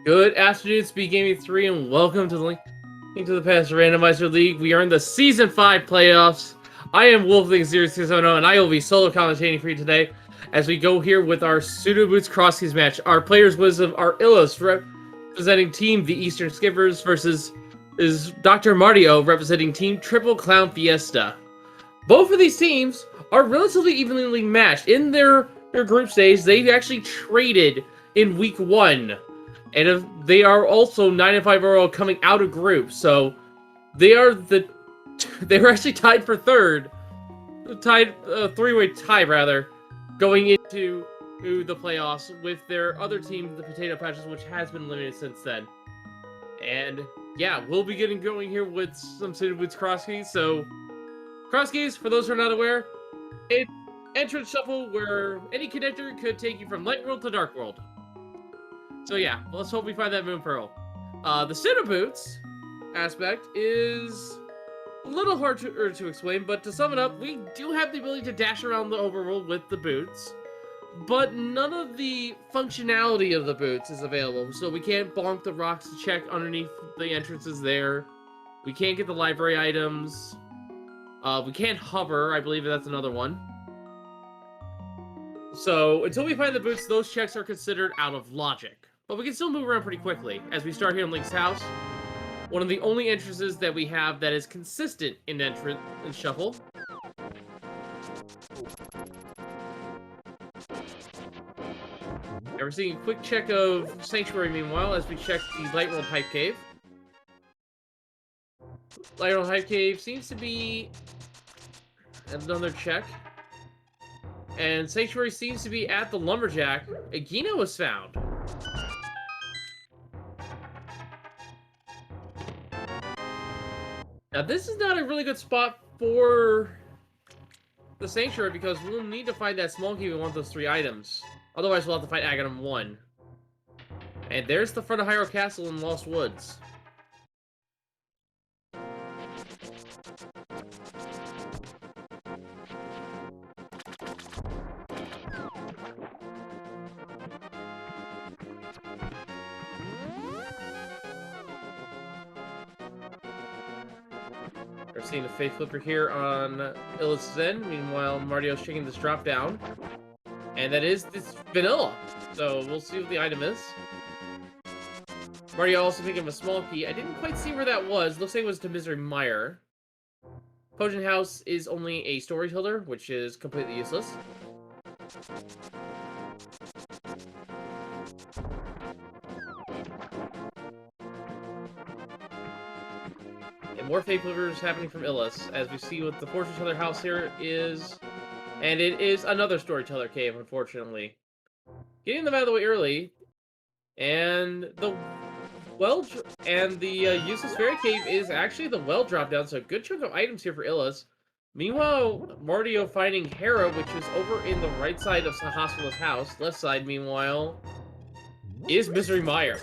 Good afternoon, SpeedGaming 3, and welcome to the Link to the Past Randomizer League. We are in the Season 5 playoffs. I am Wolfling0670, and I will be solo commentating for you today as we go here with our Pseudo Boots Crosskeys match. Our players' wisdom are Illos representing Team the Eastern Skippers versus Dr. Mario representing Team Triple Clown Fiesta. Both of these teams are relatively evenly matched. In their group stage, they actually traded in Week 1. And they are also 9-5 overall coming out of group, so they were actually tied for third, three-way tie rather, going into the playoffs with their other team, the Potato Patches, which has been limited since then. And yeah, we'll be getting going here with some Pseudo Boots Crosskeys. So Crosskeys, for those who are not aware, it's entrance shuffle where any connector could take you from Light World to Dark World. So yeah, let's hope we find that Moon Pearl. The Pseudo Boots aspect is a little hard to explain, but to sum it up, we do have the ability to dash around the overworld with the boots, but none of the functionality of the boots is available. So we can't bonk the rocks to check underneath the entrances there. We can't get the library items. We can't hover. I believe that's another one. So until we find the boots, those checks are considered out of logic. But we can still move around pretty quickly. As we start here in Link's house, one of the only entrances that we have that is consistent in entrance and shuffle. And we're seeing a quick check of Sanctuary meanwhile as we check the Light World Hype Cave. Light World Hype Cave seems to be another check. And Sanctuary seems to be at the Lumberjack. Agino was found. Now, this is not a really good spot for the Sanctuary because we'll need to find that small key if we want those 3 items. Otherwise, we'll have to fight Aghanim 1. And there's the front of Hyrule Castle in Lost Woods. We're seeing the Faith Flipper here on Illis' end. Meanwhile, Mario's checking this drop down. And that is this vanilla. So we'll see what the item is. Mario also picking up a small key. I didn't quite see where that was. Looks like it was to Misery Mire. Potion House is only a storyteller, which is completely useless. More Fate Flippers happening from Illis, as we see what the Fortune Teller house here is. And it is another Storyteller cave, unfortunately. Getting them out of the way early. And the Useless Fairy Cave is actually the well drop down, so a good chunk of items here for Illis. Meanwhile, Mario finding Hera, which is over in the right side of Hospital's house. Left side, meanwhile, is Misery Mire.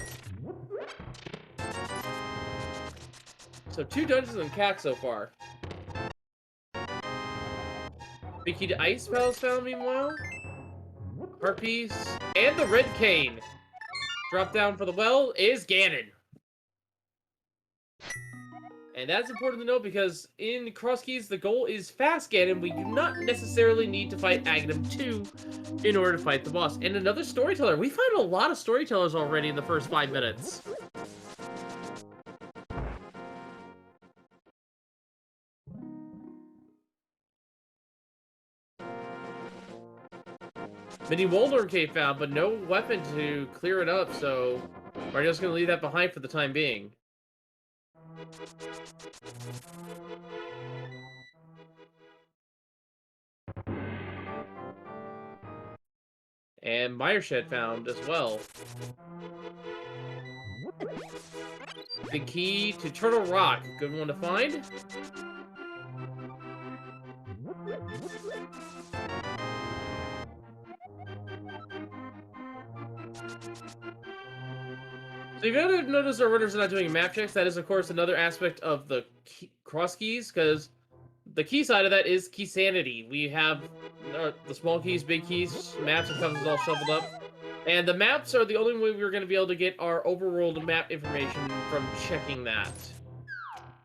So 2 dungeons and CAC so far. Big key to Ice Palace found meanwhile. Heart piece. And the Red Cane. Drop down for the well is Ganon. And that's important to note because in Crosskeys, the goal is fast Ganon. We do not necessarily need to fight Aghanim 2 in order to fight the boss. And another Storyteller. We find a lot of Storytellers already in the first 5 minutes. Mini Waldorf Cave found, but no weapon to clear it up, so Mario's going to leave that behind for the time being. And Mire Shed found as well. The key to Turtle Rock, good one to find. So you've got to notice our runners are not doing map checks. That is, of course, another aspect of the cross keys, because the key side of that is key sanity. We have the small keys, big keys, maps and compasses all shuffled up. And the maps are the only way we're going to be able to get our overworld map information from checking that.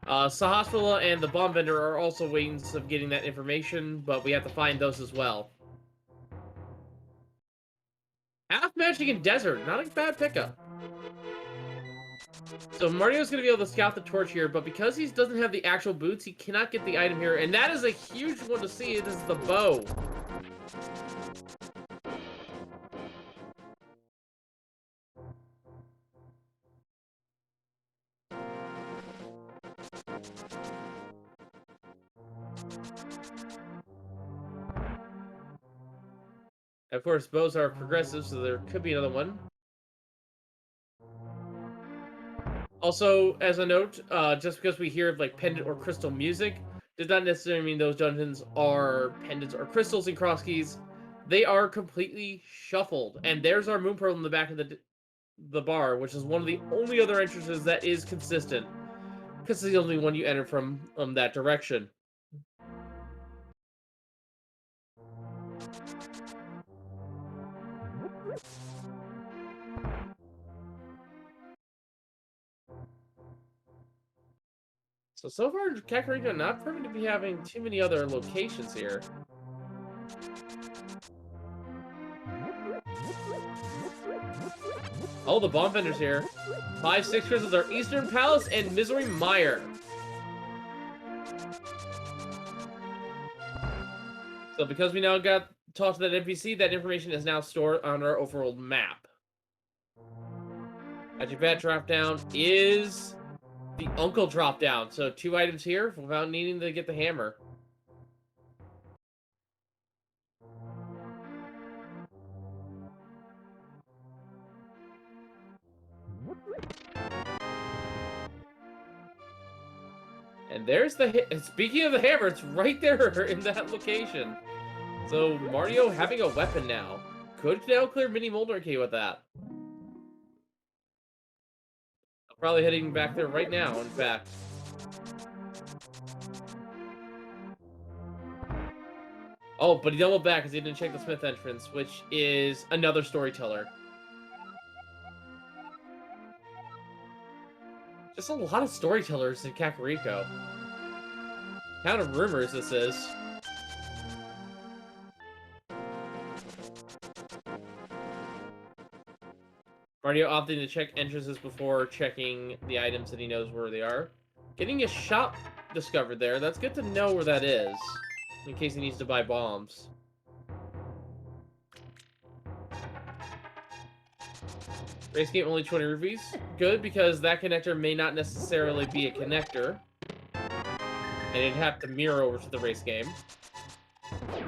Sahasrara and the bomb vendor are also ways of getting that information, but we have to find those as well. Half magic and desert, not a bad pickup. So Mario's going to be able to scout the torch here, but because he doesn't have the actual boots, he cannot get the item here, and that is a huge one to see. This is the bow. Of course, bows are progressive, so there could be another one. Also, as a note, just because we hear like pendant or crystal music, does not necessarily mean those dungeons are pendants or crystals and cross keys. They are completely shuffled, and there's our moon pearl in the back of the bar, which is one of the only other entrances that is consistent, because it's the only one you enter from that direction. So far, Kakariko not proving to be having too many other locations here. Oh, the bomb vendors here. 5, 6 crystals are Eastern Palace and Misery Mire. So because we now got talked to that NPC, that information is now stored on our overworld map. Magic Bat drop down is the Uncle drop down. So 2 items here without needing to get the hammer. And there's the speaking of the hammer, it's right there in that location. So Mario having a weapon now. Could now clear Mini Moldarcade with that. I'm probably heading back there right now, in fact. Oh, but he doubled back because he didn't check the Smith entrance, which is another storyteller. Just a lot of storytellers in Kakariko. Count of rumors this is. Mario opting to check entrances before checking the items that he knows where they are. Getting a shop discovered there. That's good to know where that is, in case he needs to buy bombs. Race game only 20 rupees. Good, because that connector may not necessarily be a connector. And it'd have to mirror over to the race game.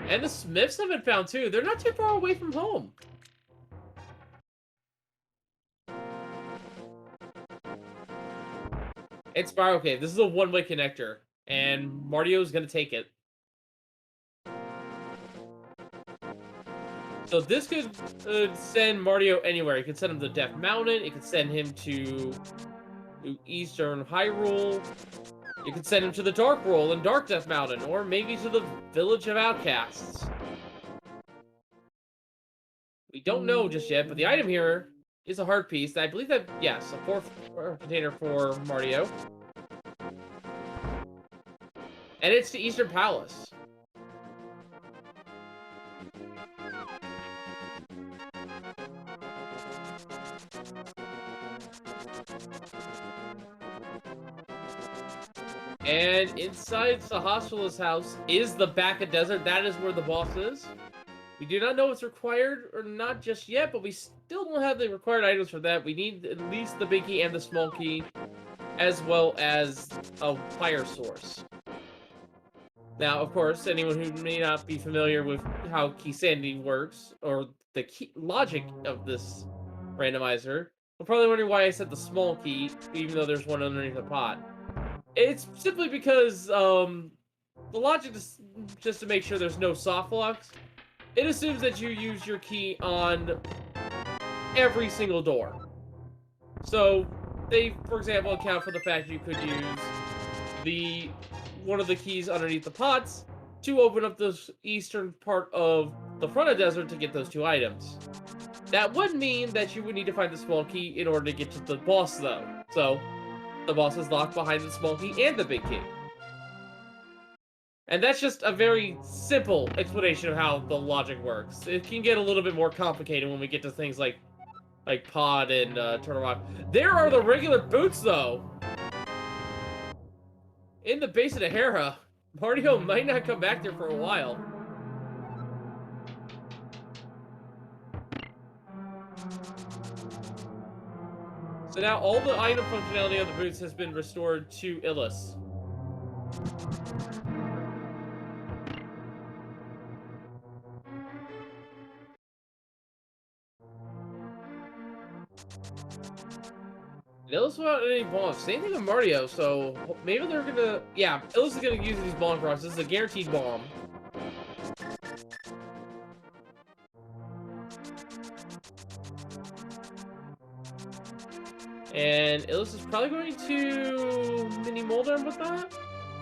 And the Smiths have been found too. They're not too far away from home. It's Spiral Cave. This is a one-way connector. And Mario's gonna take it. So this could send Mario anywhere. It could send him to Death Mountain. It could send him to Eastern Hyrule. You could send him to the Dark World and Dark Death Mountain, or maybe to the Village of Outcasts. We don't know just yet, but the item here is a heart piece. I believe that, yes, a 4 container for Mario. And it's to Eastern Palace. And inside Sahasrara's house is the Baka Desert. That is where the boss is. We do not know what's required or not just yet, but we still don't have the required items for that. We need at least the big key and the small key, as well as a fire source. Now, of course, anyone who may not be familiar with how key sanity works, or the key logic of this randomizer, will probably wonder why I said the small key, even though there's one underneath the pot. It's simply because the logic is just to make sure there's no soft locks. It assumes that you use your key on every single door. So they, for example, account for the fact you could use one of the keys underneath the pots to open up the eastern part of the front of desert to get those 2 items. That would mean that you would need to find the small key in order to get to the boss, though. So, the boss is locked behind the small key and the big key. And that's just a very simple explanation of how the logic works. It can get a little bit more complicated when we get to things like Pod and Turtle Rock. There are the regular boots, though. In the base of the Hera, Mario might not come back there for a while. So now all the item functionality of the boots has been restored to Illis. Illis without any bombs. Same thing with Mario, so maybe they're gonna... Yeah, Illis is gonna use these bomb rocks. This is a guaranteed bomb. And Illis is probably going to Mini Molder with that?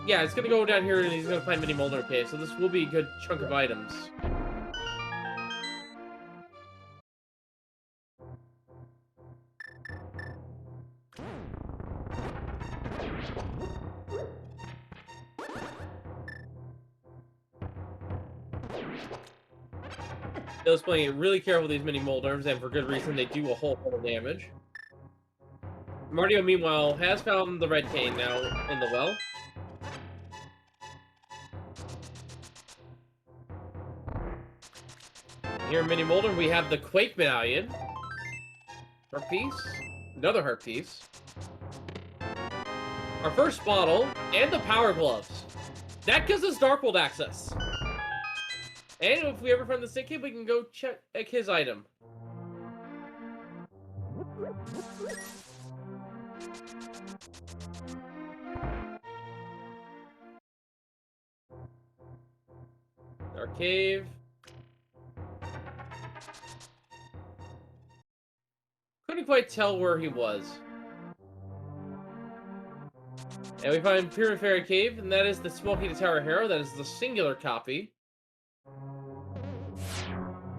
Yeah, it's gonna go down here and he's gonna find Mini Molder Cave, so this will be a good chunk of items. Illis playing it really careful with these Mini Molders, and for good reason, they do a whole lot of damage. Mario, meanwhile, has found the red cane now in the well. Here in Mini Molder, we have the Quake Medallion. Heart piece. Another heart piece. Our first bottle, and the Power Gloves. That gives us Dark World access. And if we ever find the Stick Kid, we can go check his item. Our cave. Couldn't quite tell where he was. And we find Pyramid Fairy Cave, and that is the Smoky the Tower Hero. That is the singular copy.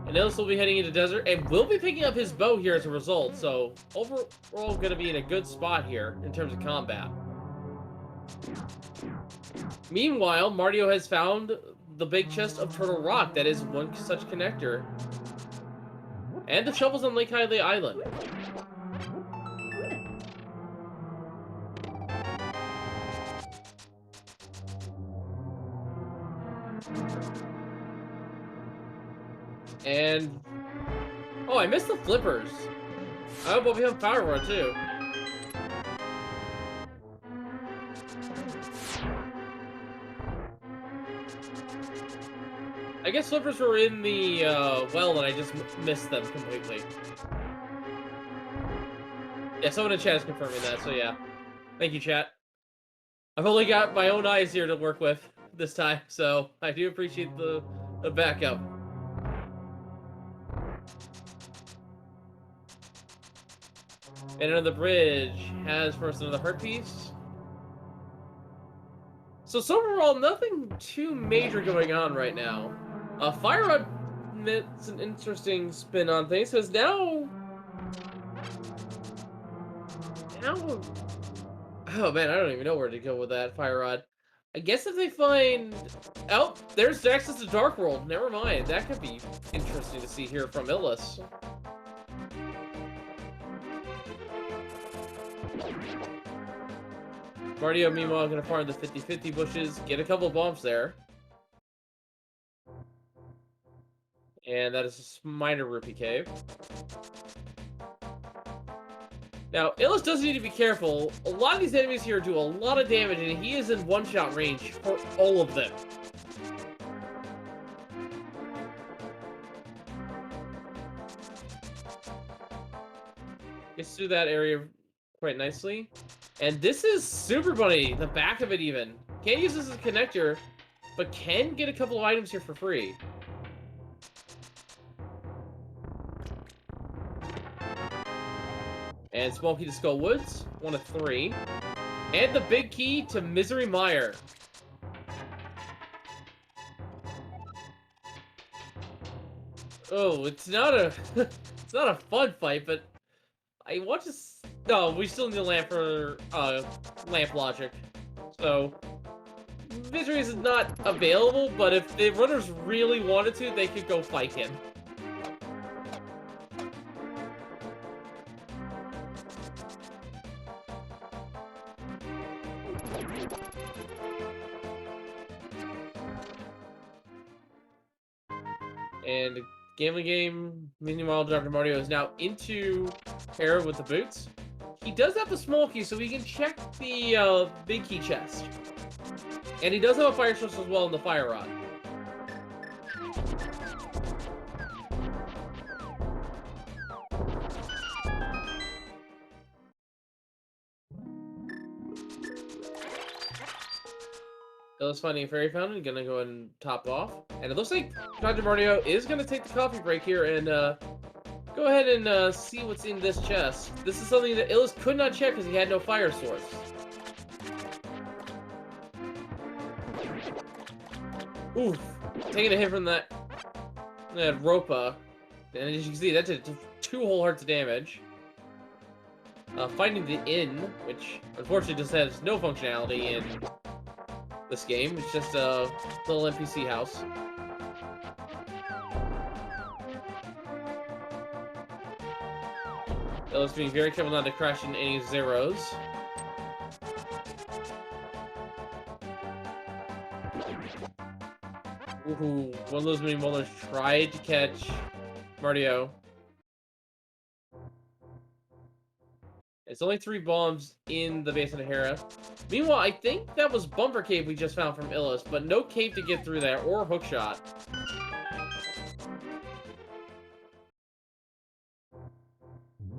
And Illis will be heading into desert, and we'll be picking up his bow here as a result. So overall, going to be in a good spot here in terms of combat. Meanwhile, Mario has found the big chest of Turtle Rock. That is one such connector. And the shovels on Lake Hylia Island. And... oh, I missed the flippers. Oh, but we have Power Rod, too. I guess flippers were in the, well, and I just missed them completely. Yeah, someone in chat is confirming that, so yeah. Thank you, chat. I've only got my own eyes here to work with this time, so I do appreciate the backup. And under the bridge has for us another heart piece. So overall, nothing too major going on right now. Fire Rod it's an interesting spin on things, because now, oh man, I don't even know where to go with that Fire Rod. I guess if they find, oh, there's access to Dark World. Never mind, that could be interesting to see here from Illis. Mario, meanwhile, gonna farm the 50-50 bushes, get a couple of bombs there. And that is a minor rupee cave. Now, Illis does need to be careful. A lot of these enemies here do a lot of damage, and he is in one-shot range for all of them. Gets through that area quite nicely. And this is Super Bunny, the back of it even. Can't use this as a connector, but can get a couple of items here for free. And Smokey to Skull Woods, 1 of 3. And the big key to Misery Mire. Oh, it's not a It's not a fun fight, but I want to... No, we still need a lamp for, lamp logic. So, Victories is not available, but if the runners really wanted to, they could go fight him. And the gambling game, meanwhile, Dr. Mario is now into Hera with the boots. He does have the small key, so we can check the big key chest. And he does have a fire source as well in the fire rod. Illu's finding a fairy fountain, gonna go ahead and top off. And it looks like Dr. Mario is gonna take the coffee break here and go ahead and see what's in this chest. This is something that Illus could not check because he had no fire source. Oof. Taking a hit from that Ropa. And as you can see, that did 2 whole hearts of damage. Finding the inn, which unfortunately just has no functionality in this game. It's just a little NPC house. Illus being very careful not to crash into any zeros. Ooh, one of those mini molars tried to catch Mario. It's only 3 bombs in the basement of Hera. Meanwhile, I think that was Bumper Cave we just found from Illus, but no cave to get through there, or hookshot.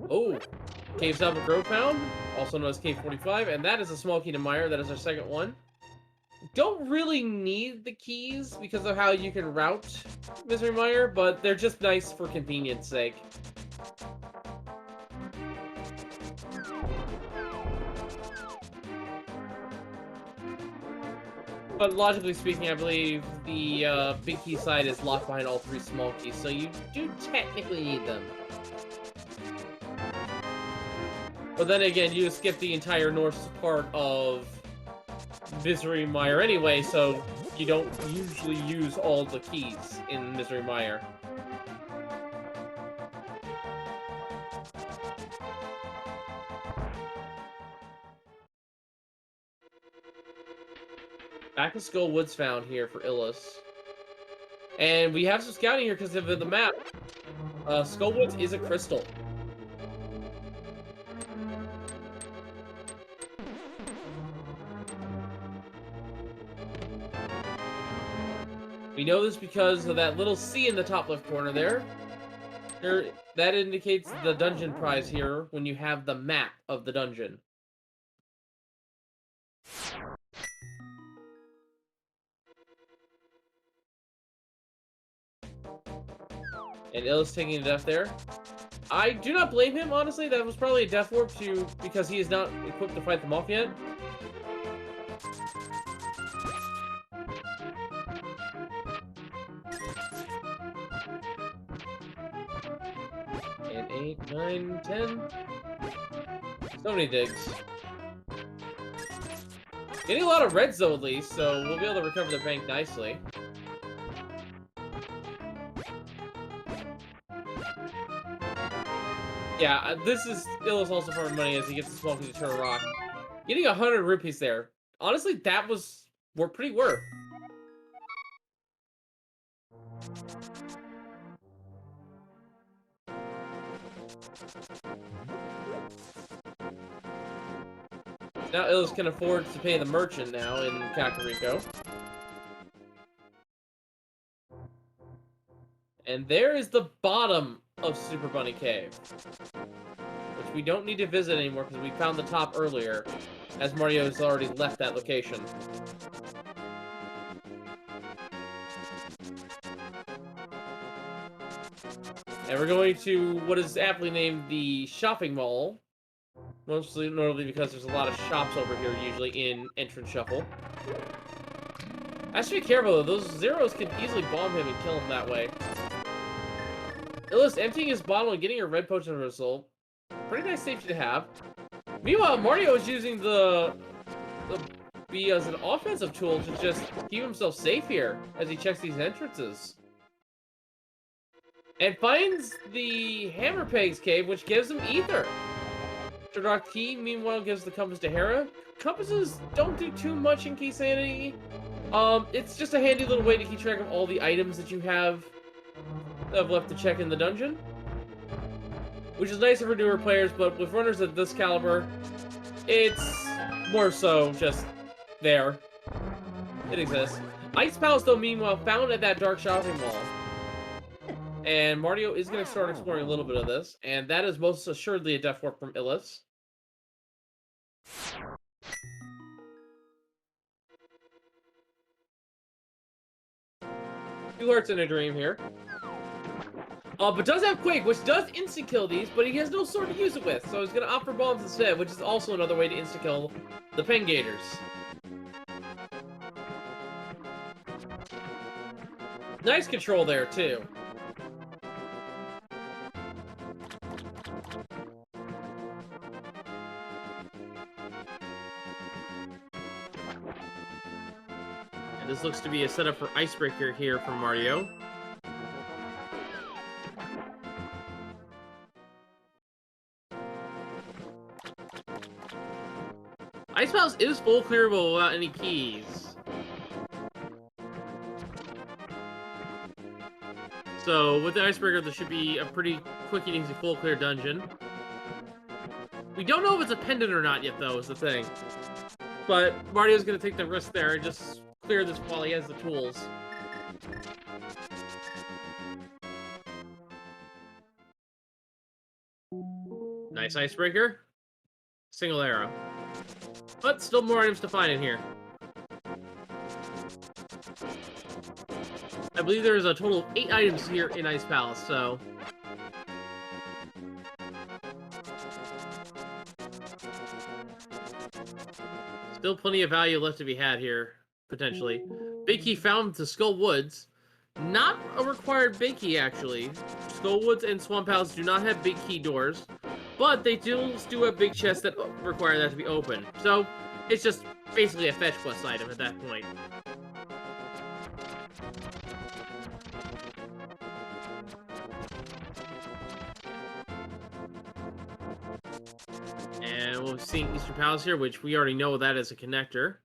Oh, Cave Stop and Grove found, also known as Cave 45, and that is a small key to Meyer. That is our second one. Don't really need the keys because of how you can route Misery Mire, but they're just nice for convenience sake. But logically speaking, I believe the big key side is locked behind all 3 small keys, so you do technically need them. But then again, you skip the entire north part of Misery Mire anyway, so you don't usually use all the keys in Misery Mire. Back of Skull Woods found here for Illus. And we have some scouting here because of the map. Skull Woods is a crystal. We know this because of that little C in the top left corner there. That indicates the dungeon prize here when you have the map of the dungeon. And Illus taking a death there. I do not blame him, honestly. That was probably a death warp because he is not equipped to fight them off yet. And 8, 9, 10. So many digs. Getting a lot of reds though, at least, so we'll be able to recover the bank nicely. Yeah, this is Illus also farming money as he gets the small key to turn a rock. Getting 100 rupees there. Honestly, that was pretty worth. Now Illus can afford to pay the merchant now in Kakariko. And there is the bottom of Super Bunny Cave, which we don't need to visit anymore because we found the top earlier, as Mario has already left that location. And we're going to what is aptly named the shopping mall, mostly notably because there's a lot of shops over here usually in Entrance Shuffle. I have to be careful though, those zeros can easily bomb him and kill him that way. Illis emptying his bottle and getting a red potion result. Pretty nice safety to have. Meanwhile, Mario is using the bee as an offensive tool to just keep himself safe here as he checks these entrances. And finds the Hammer Pegs cave, which gives him ether. Dark Key, meanwhile, gives the compass to Hera. Compasses don't do too much in Key Sanity. It's just a handy little way to keep track of all the items that you have left to check in the dungeon. Which is nicer for newer players, but with runners of this caliber, it's more so just there. It exists. Ice Palace, though, meanwhile, found at that dark shopping mall. And Mario is going to start exploring a little bit of this, and that is most assuredly a death warp from Illis. Two hearts in a dream here. But does have Quake, which does insta-kill these, but he has no sword to use it with, so he's going to opt for bombs instead, which is also another way to insta-kill the Pengators. Nice control there, too. And this looks to be a setup for Icebreaker here from Mario. Ice Palace is full clearable without any keys. So with the Icebreaker, there should be a pretty quick and easy full clear dungeon. We don't know if it's a pendant or not yet, though, is the thing. But Mario's going to take the risk there and just clear this while he has the tools. Nice Icebreaker. Single arrow. But still more items to find in here. I believe there's a total of 8 items here in Ice Palace, so... Still plenty of value left to be had here, potentially. Big Key found to Skull Woods. Not a required Big Key, actually. Skull Woods and Swamp House do not have Big Key doors, but they do have big chests that require that to be open. So, it's just basically a fetch quest item at that point. And we'll see Eastern Palace here, which we already know that is a connector.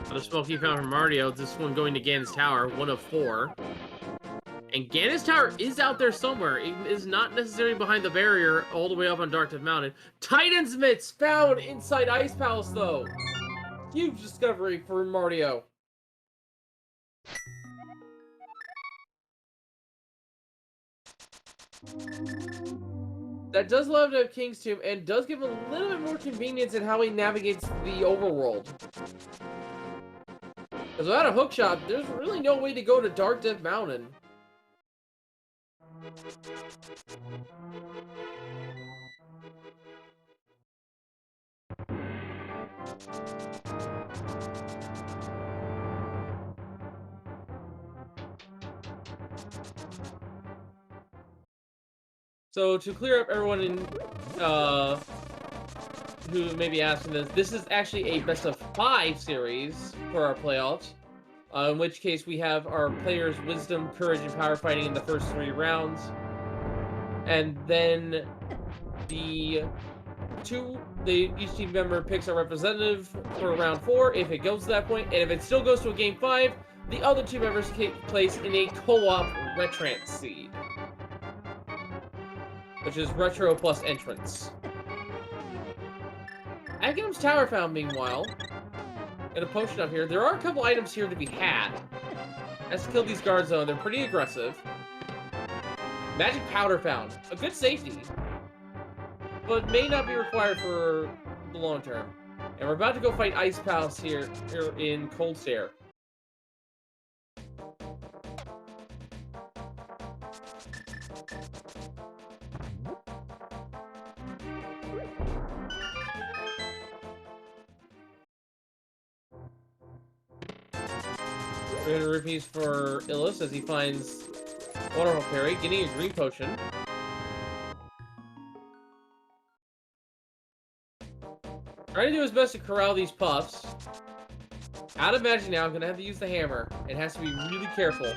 Another spell key found from Mario. This one going to Ganon's Tower, 1 of 4. And Ganon's Tower is out there somewhere. It is not necessarily behind the barrier all the way up on Dark Death Mountain. Titan's Mitts found inside Ice Palace, though. Huge discovery for Mario. That does allow him to have King's Tomb and does give him a little bit more convenience in how he navigates the overworld. Because without a hookshot, there's really no way to go to Dark Death Mountain. So to clear up everyone in who may be asking this is actually a best of 5 series for our playoffs. In which case we have our players' wisdom, courage, and power fighting in the first 3 rounds. And then each team member picks a representative for round 4 if it goes to that point, and if it still goes to a game 5, the other 2 members take place in a co-op retrance seed, which is retro plus entrance. Aghanim's Tower found, meanwhile. Got a potion up here. There are a couple items here to be had. Has to kill these guards, though. They're pretty aggressive. Magic Powder found. A good safety. But may not be required for the long term. And we're about to go fight Ice Palace here in Cold Stare. 300 rupees for Illis as he finds Wonderful Parry, getting a green potion. Trying to do his best to corral these puffs. Out of magic now, I'm gonna have to use the hammer. It has to be really careful.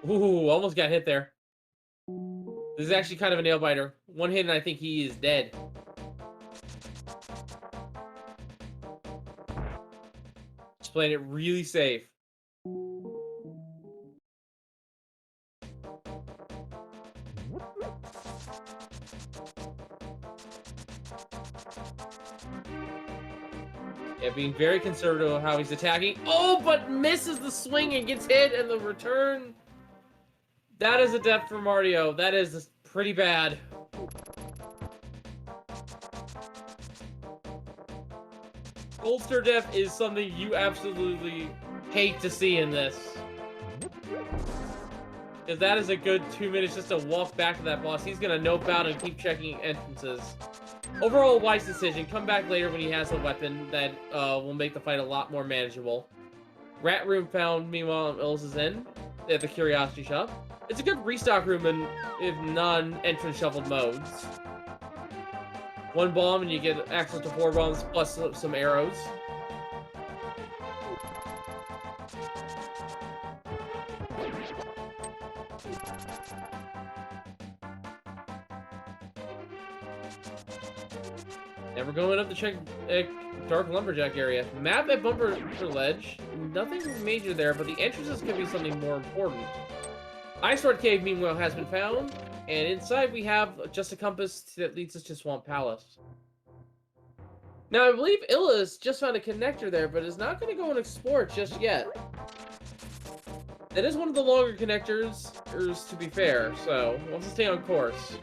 Ooh, almost got hit there. This is actually kind of a nail biter. One hit and I think he is dead. Just playing it really safe. Yeah, being very conservative of how he's attacking. Oh, but misses the swing and gets hit, and the return. That is a death for Mario. That is pretty bad. Gold star death is something you absolutely hate to see in this. Because that is a good 2 minutes just to walk back to that boss. He's going to nope out and keep checking entrances. Overall, wise decision. Come back later when he has a weapon that will make the fight a lot more manageable. Rat room found, meanwhile, on Illis' end at the Curiosity Shop. It's a good restock room in non-entrance shuffled modes. One bomb and you get access to 4 bombs plus some arrows. And we're going up to check Dark Lumberjack area. Map at Bumper Ledge. Nothing major there, but the entrances could be something more important. Ice Sword Cave, meanwhile, has been found. And inside we have just a compass that leads us to Swamp Palace. Now, I believe Illis just found a connector there, but is not going to go and explore it just yet. It is one of the longer connectors, to be fair, so wants to stay on course.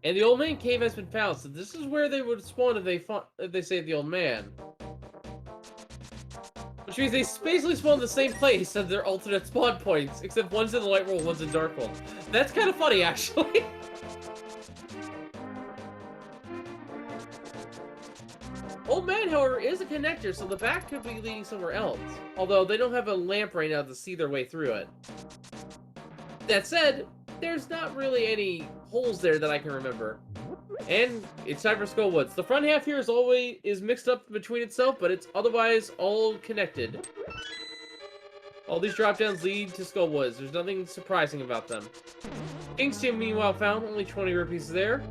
And the Old Man Cave has been found, so this is where they would spawn if they saved the Old Man. Which means they basically spawn in the same place as their alternate spawn points, except one's in the Light World, one's in Dark World. That's kind of funny, actually. Old Man, however, is a connector, so the back could be leading somewhere else. Although they don't have a lamp right now to see their way through it. That said, there's not really any holes there that I can remember. And it's time for Skull Woods. The front half here is mixed up between itself, but it's otherwise all connected. All these drop-downs lead to Skull Woods. There's nothing surprising about them. King's Tomb, meanwhile, found only 20 rupees there.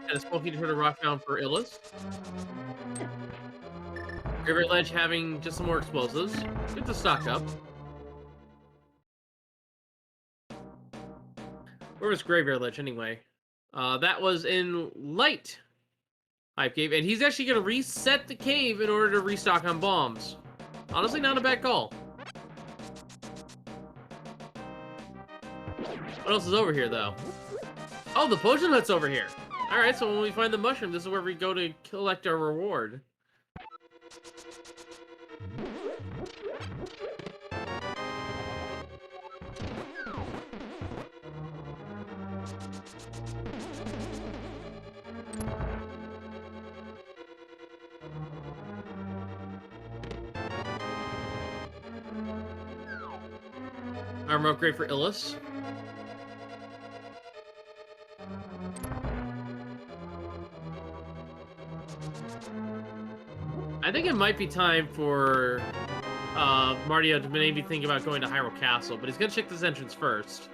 And a Smoky Turtle Rock found for Illis. Graveyard Ledge having just some more explosives. Good to stock up. Where was Graveyard Ledge anyway? That was in Light Hype Cave, and he's actually going to reset the cave in order to restock on bombs. Honestly, not a bad call. What else is over here, though? Oh, the potion hut's over here. Alright, so when we find the mushroom, this is where we go to collect our reward. Armor upgrade for Illis. I think it might be time for Mario to maybe think about going to Hyrule Castle, but he's gonna check this entrance first.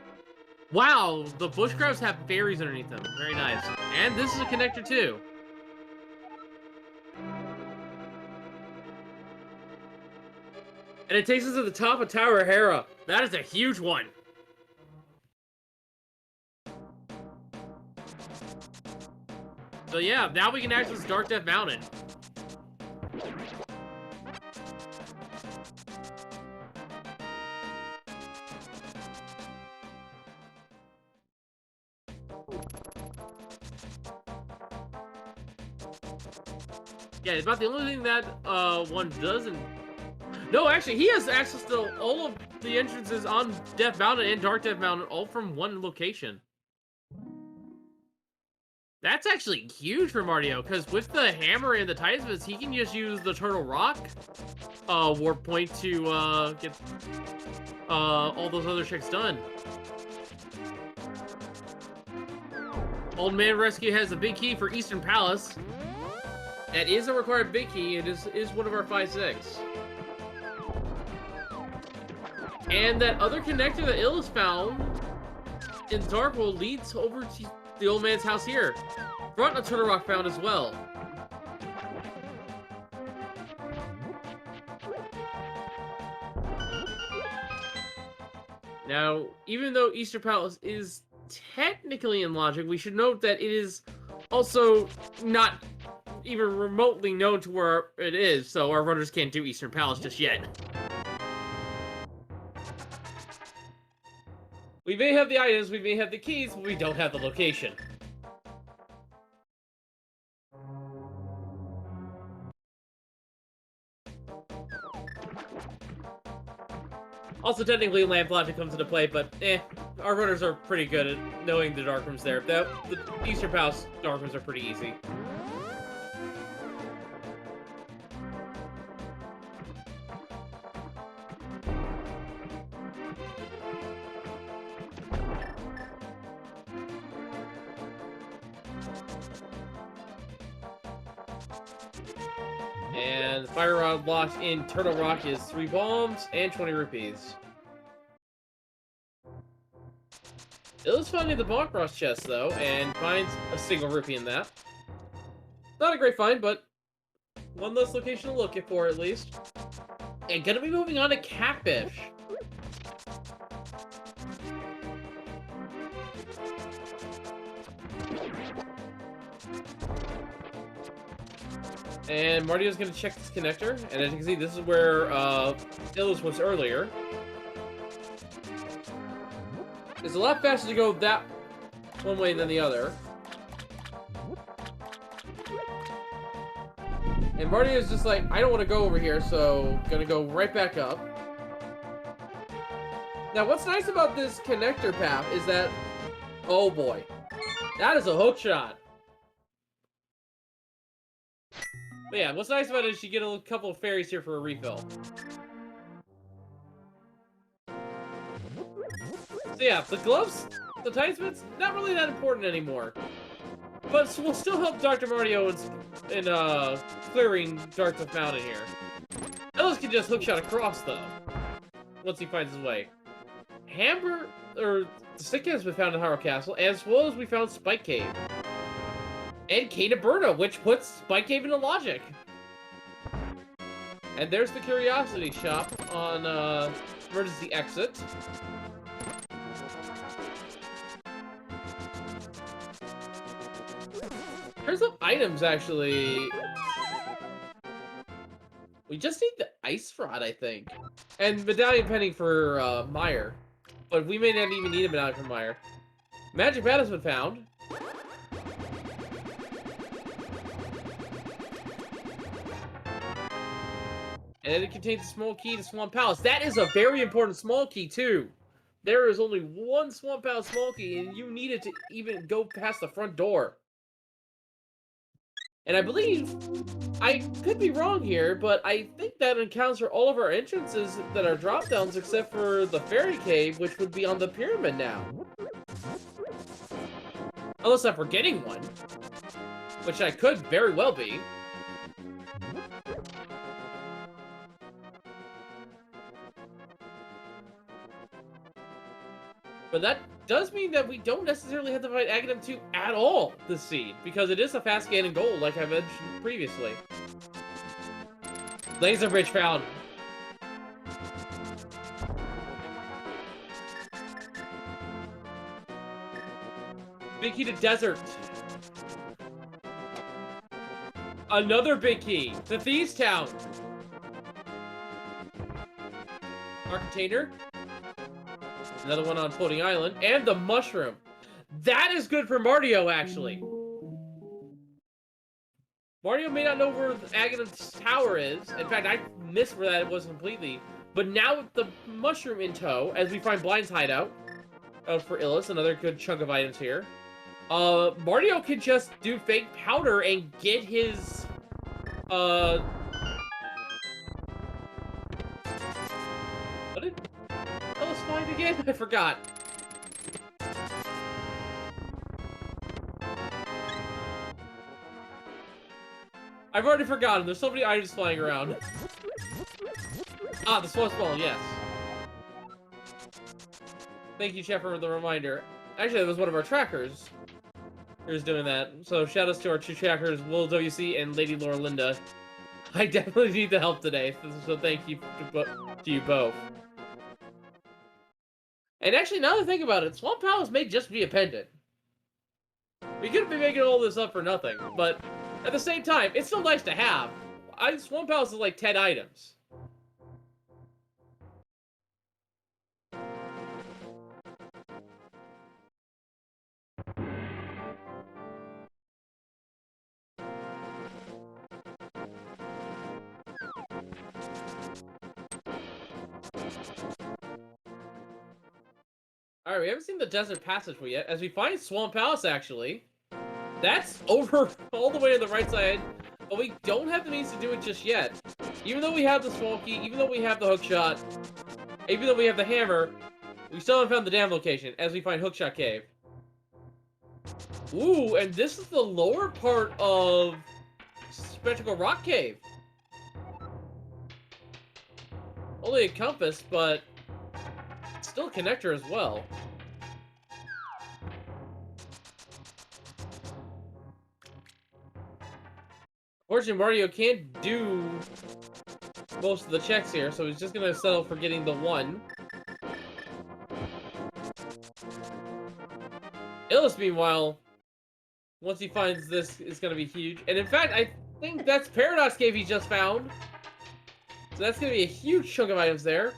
Wow, the bush crabs have berries underneath them. Very nice. And this is a connector too. And it takes us to the top of Tower Hera. That is a huge one. So yeah, now we can access Dark Death Mountain. Yeah, it's about the only thing that one doesn't. No, actually, he has access to all of the entrances on Death Mountain and Dark Death Mountain, all from one location. That's actually huge for Mario, because with the hammer and the Talismans, he can just use the Turtle Rock warp point to get all those other tricks done. Old Man Rescue has a big key for Eastern Palace. That is a required big key. It is one of our 5-6. And that other connector that Ill has found in Dark World leads over to the old man's house here. Brought a Turtle Rock found as well. Now, even though Eastern Palace is technically in logic, we should note that it is also not even remotely known to where it is, so our runners can't do Eastern Palace just yet. We may have the items, we may have the keys, but we don't have the location. Also, technically, Lamp Logic comes into play, but our runners are pretty good at knowing the dark rooms there. The Eastern Palace dark rooms are pretty easy. And Fire Rod locked in Turtle Rock is 3 bombs and 20 rupees. Ill's finding the Bomb Cross chest, though, and finds a single rupee in that. Not a great find, but one less location to look for, at least. And gonna be moving on to Catfish. And Mario's gonna check this connector, and as you can see, this is where Illis was earlier. It's a lot faster to go that one way than the other. And Mario's just like, I don't want to go over here, so gonna go right back up. Now, what's nice about this connector path is that, oh boy, that is a hook shot. But yeah, what's nice about it is you get a couple of fairies here for a refill. So yeah, the gloves, the Talismans, not really that important anymore. But will still help Dr. Mario in clearing Dark Death Mountain here. Ellis can just hookshot across, though, once he finds his way. The stick has been found in Hyrule Castle, as well as we found Spike Cave. And Cane of Burna, which puts Spike Cave into logic. And there's the Curiosity Shop on emergency exit. Here's some items, actually. We just need the Ice Rod, I think. And Medallion Penny for Meyer. But we may not even need a Medallion for Meyer. Magic Bat has been found. And it contains a small key to Swamp Palace. That is a very important small key, too. There is only one Swamp Palace small key, and you need it to even go past the front door. And I believe, I could be wrong here, but I think that accounts for all of our entrances that are drop-downs except for the Fairy Cave, which would be on the pyramid now. Unless I'm forgetting one. Which I could very well be. But that does mean that we don't necessarily have to fight Aghanim 2 at all this seed, because it is a fast gain in gold, like I mentioned previously. Laser Bridge found. Big key to desert. Another big key to Thieves Town. Our container. Another one on Floating Island. And the mushroom. That is good for Mario, actually. Mario may not know where the Aghanim's tower is. In fact, I missed where that was completely. But now with the mushroom in tow, as we find Blind's hideout for Illis, another good chunk of items here. Mario can just do fake powder and get his what did Illis find again? I forgot. I've already forgotten. There's so many items flying around. Ah, the Swamp Ball, yes. Thank you, Chef, for the reminder. Actually, that was one of our trackers who's doing that. So, shout-outs to our two trackers, Will WC and Lady Laura Linda. I definitely need the help today, so thank you to you both. And actually, now that I think about it, Swamp Palace may just be a pendant. We could be making all this up for nothing, but at the same time, it's still nice to have. Swamp Palace is like 10 items. Alright, we haven't seen the Desert Passageway yet. As we find Swamp Palace, actually. That's over all the way on the right side. But we don't have the means to do it just yet. Even though we have the Swamp Key, even though we have the Hookshot, even though we have the hammer, we still haven't found the damn location, as we find Hookshot Cave. Ooh, and this is the lower part of Spectacle Rock Cave. Only a compass, but still a connector as well. Fortunately, Mario can't do most of the checks here, so he's just gonna settle for getting the one. Illis, meanwhile, once he finds this, is gonna be huge. And in fact, I think that's Paradox Cave he just found. So that's gonna be a huge chunk of items there.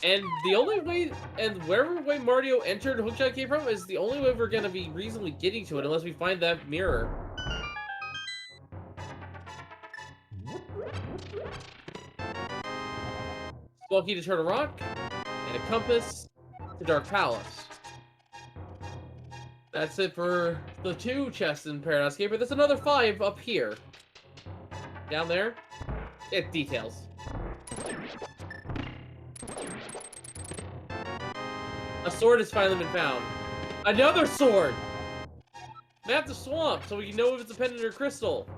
And the only way, and wherever way Mario entered Hookshot Cave from is the only way we're gonna be reasonably getting to it, unless we find that mirror. Small key to Turtle Rock, and a compass to Dark Palace. That's it for the 2 chests in Paradox Cave, but there's another 5 up here. Down there, it details. A sword has finally been found. Another sword! Map the swamp so we can know if it's a pendant or crystal.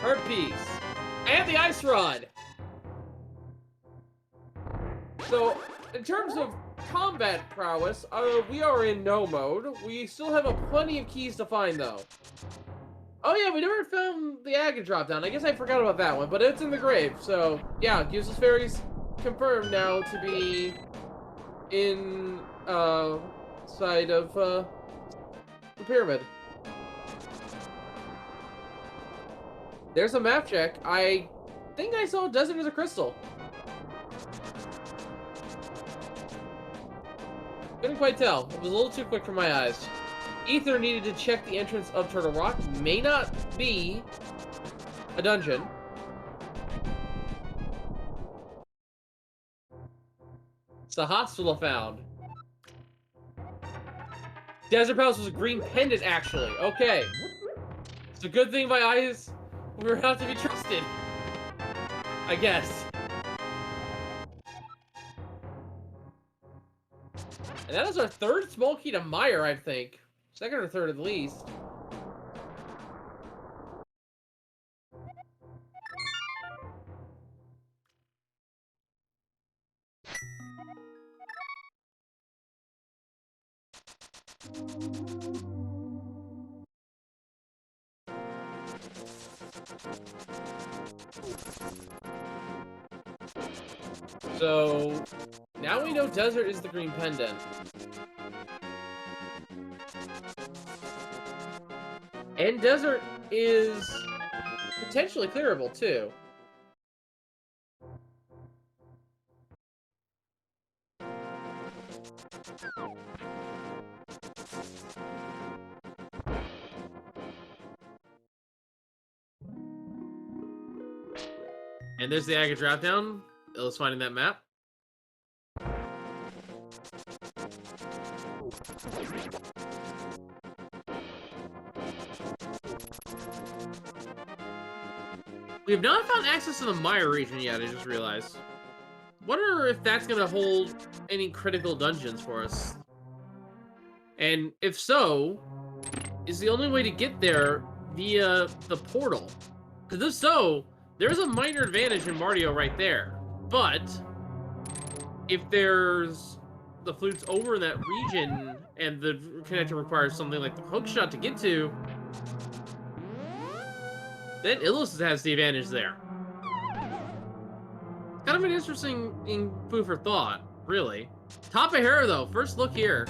Heart piece. And the ice rod! So, in terms of combat prowess, we are in no mode. We still have plenty of keys to find, though. Oh yeah, we never found the Agate drop down. I guess I forgot about that one, but it's in the grave. So, yeah, gives us fairies confirmed now to be in, side of, the pyramid. There's a map check. I think I saw Desert as a crystal. Couldn't quite tell. It was a little too quick for my eyes. Ether needed to check the entrance of Turtle Rock. May not be a dungeon. It's a hospital found. Desert Palace was a green pendant, actually. Okay. It's a good thing my eyes were not to be trusted. I guess. And that is our 3rd small key to Meyer, I think. 2nd or 3rd at least. So, now we know Desert is the green pendant. And Desert is potentially clearable, too. And there's the Aga drop down. Let's finding that map. We have not found access to the Maya region yet, I just realized. Wonder if that's gonna hold any critical dungeons for us. And if so, is the only way to get there via the portal? Because if so, there's a minor advantage in Mario right there. But if there's the flutes over in that region and the connector requires something like the hookshot to get to, then Illus has the advantage there. Kind of an interesting food for thought, really. Top of hair, though. First look here.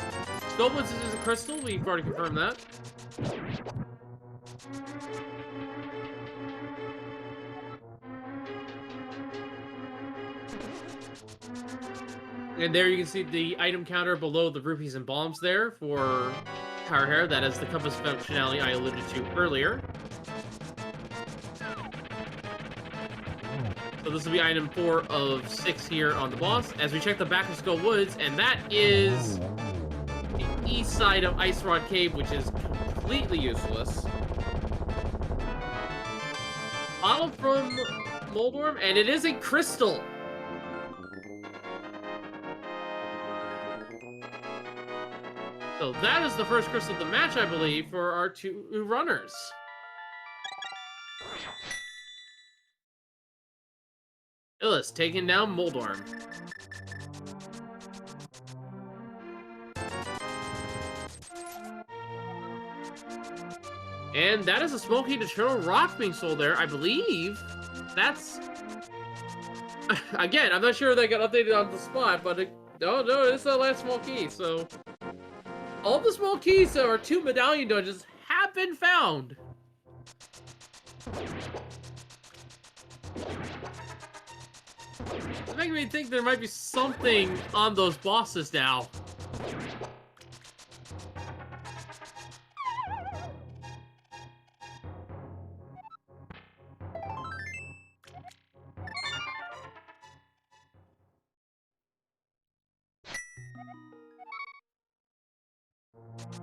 Skullwoods is a crystal. We've already confirmed that. And there you can see the item counter below the rupees and bombs there for Power Hair. That is the compass functionality I alluded to earlier. So this will be item 4 of 6 here on the boss. As we check the back of Skull Woods, and that is the east side of Ice Rod Cave, which is completely useless. Bottle from Moldorm, and it is a crystal. So that is the first crystal of the match, I believe, for our 2 runners. Illus taking down Moldorm. And that is a smoky eternal rock being sold there. I believe that's... Again, I'm not sure they got updated on the spot, but no, it's the last small key, so... All the small keys that are 2 medallion dungeons have been found. It's making me think there might be something on those bosses now.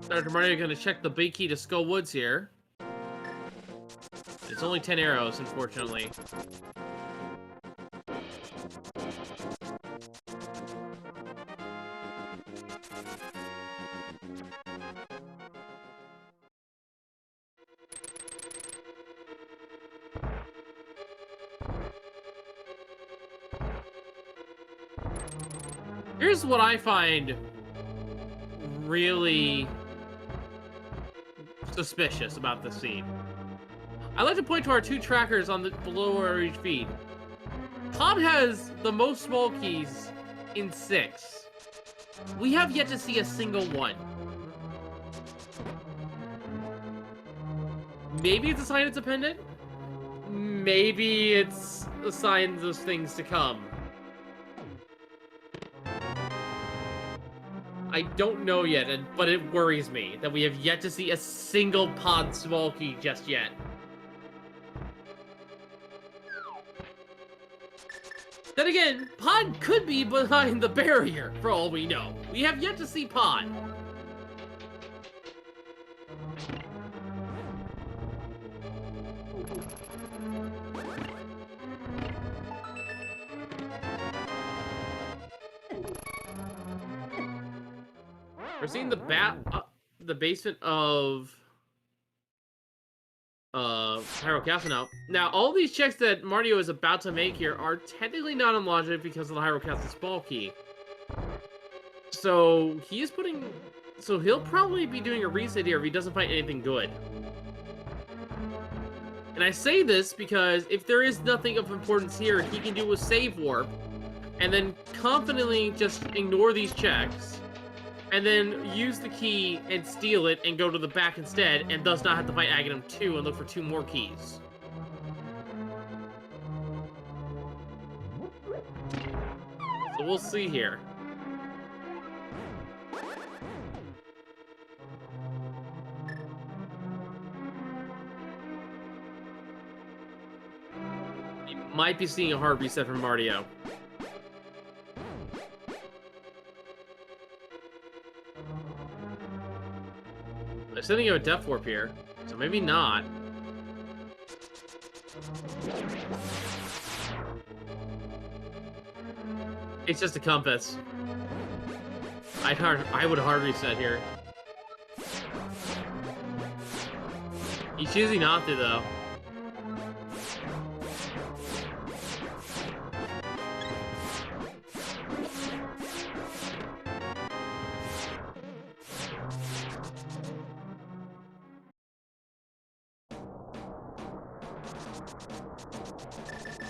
Dr. Mario gonna check the big key to Skull Woods here. It's only 10 arrows, unfortunately. Here's what I find really suspicious about this scene. I like to point to our 2 trackers on the below our each feed. Todd has the most small keys in 6. We have yet to see a single one. Maybe it's a sign it's a pendant. Maybe it's a sign of things to come. I don't know yet, but it worries me that we have yet to see a single pod small key just yet. Then again, Pod could be behind the barrier, for all we know. We have yet to see Pod. We're seeing the basement of Hyrule Castle now. Now, all these checks that Mario is about to make here are technically not on logic because of the Hyrule Castle small key. So he'll probably be doing a reset here if he doesn't find anything good. And I say this because if there is nothing of importance here, he can do a save warp and then confidently just ignore these checks. And then use the key and steal it and go to the back instead, and thus not have to fight Aghanim 2 and look for 2 more keys. So we'll see here. The Might be seeing a hard reset from Mario. They're sending you a Death Warp here, so maybe not. It's just a compass. I would hard reset here. He's choosing not to, though.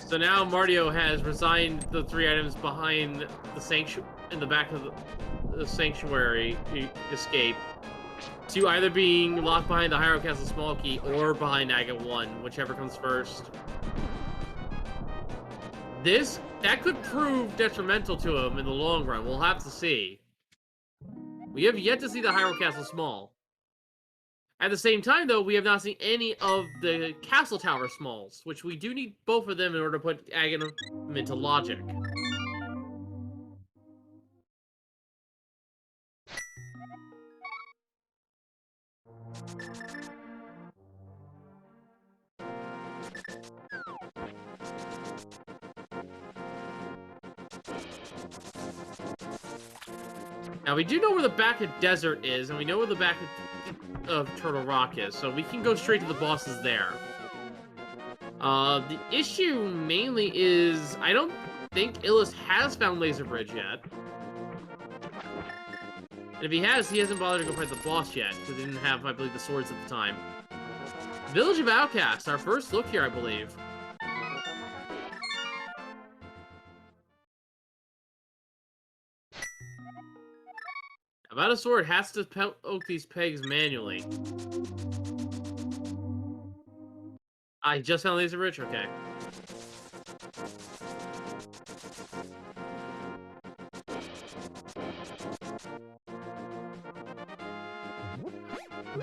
So now Mario has resigned the 3 items behind the sanctuary, in the back of the sanctuary escape, to either being locked behind the Hyrule Castle small key or behind Agate 1, whichever comes first. That could prove detrimental to him in the long run. We'll have to see. We have yet to see the Hyrule Castle small. At the same time, though, we have not seen any of the Castle Tower smalls, which we do need both of them in order to put Agate into logic. Now, we do know where the back of Desert is, and we know where the back of Turtle Rock is, so we can go straight to the bosses there. The issue mainly is, I don't think Illis has found Laser Bridge yet. And if he has, he hasn't bothered to go fight the boss yet, because he didn't have, I believe, the swords at the time. Village of Outcasts, our first look here, I believe. About a sword has to poke these pegs manually. I just found Laser Bridge? Okay.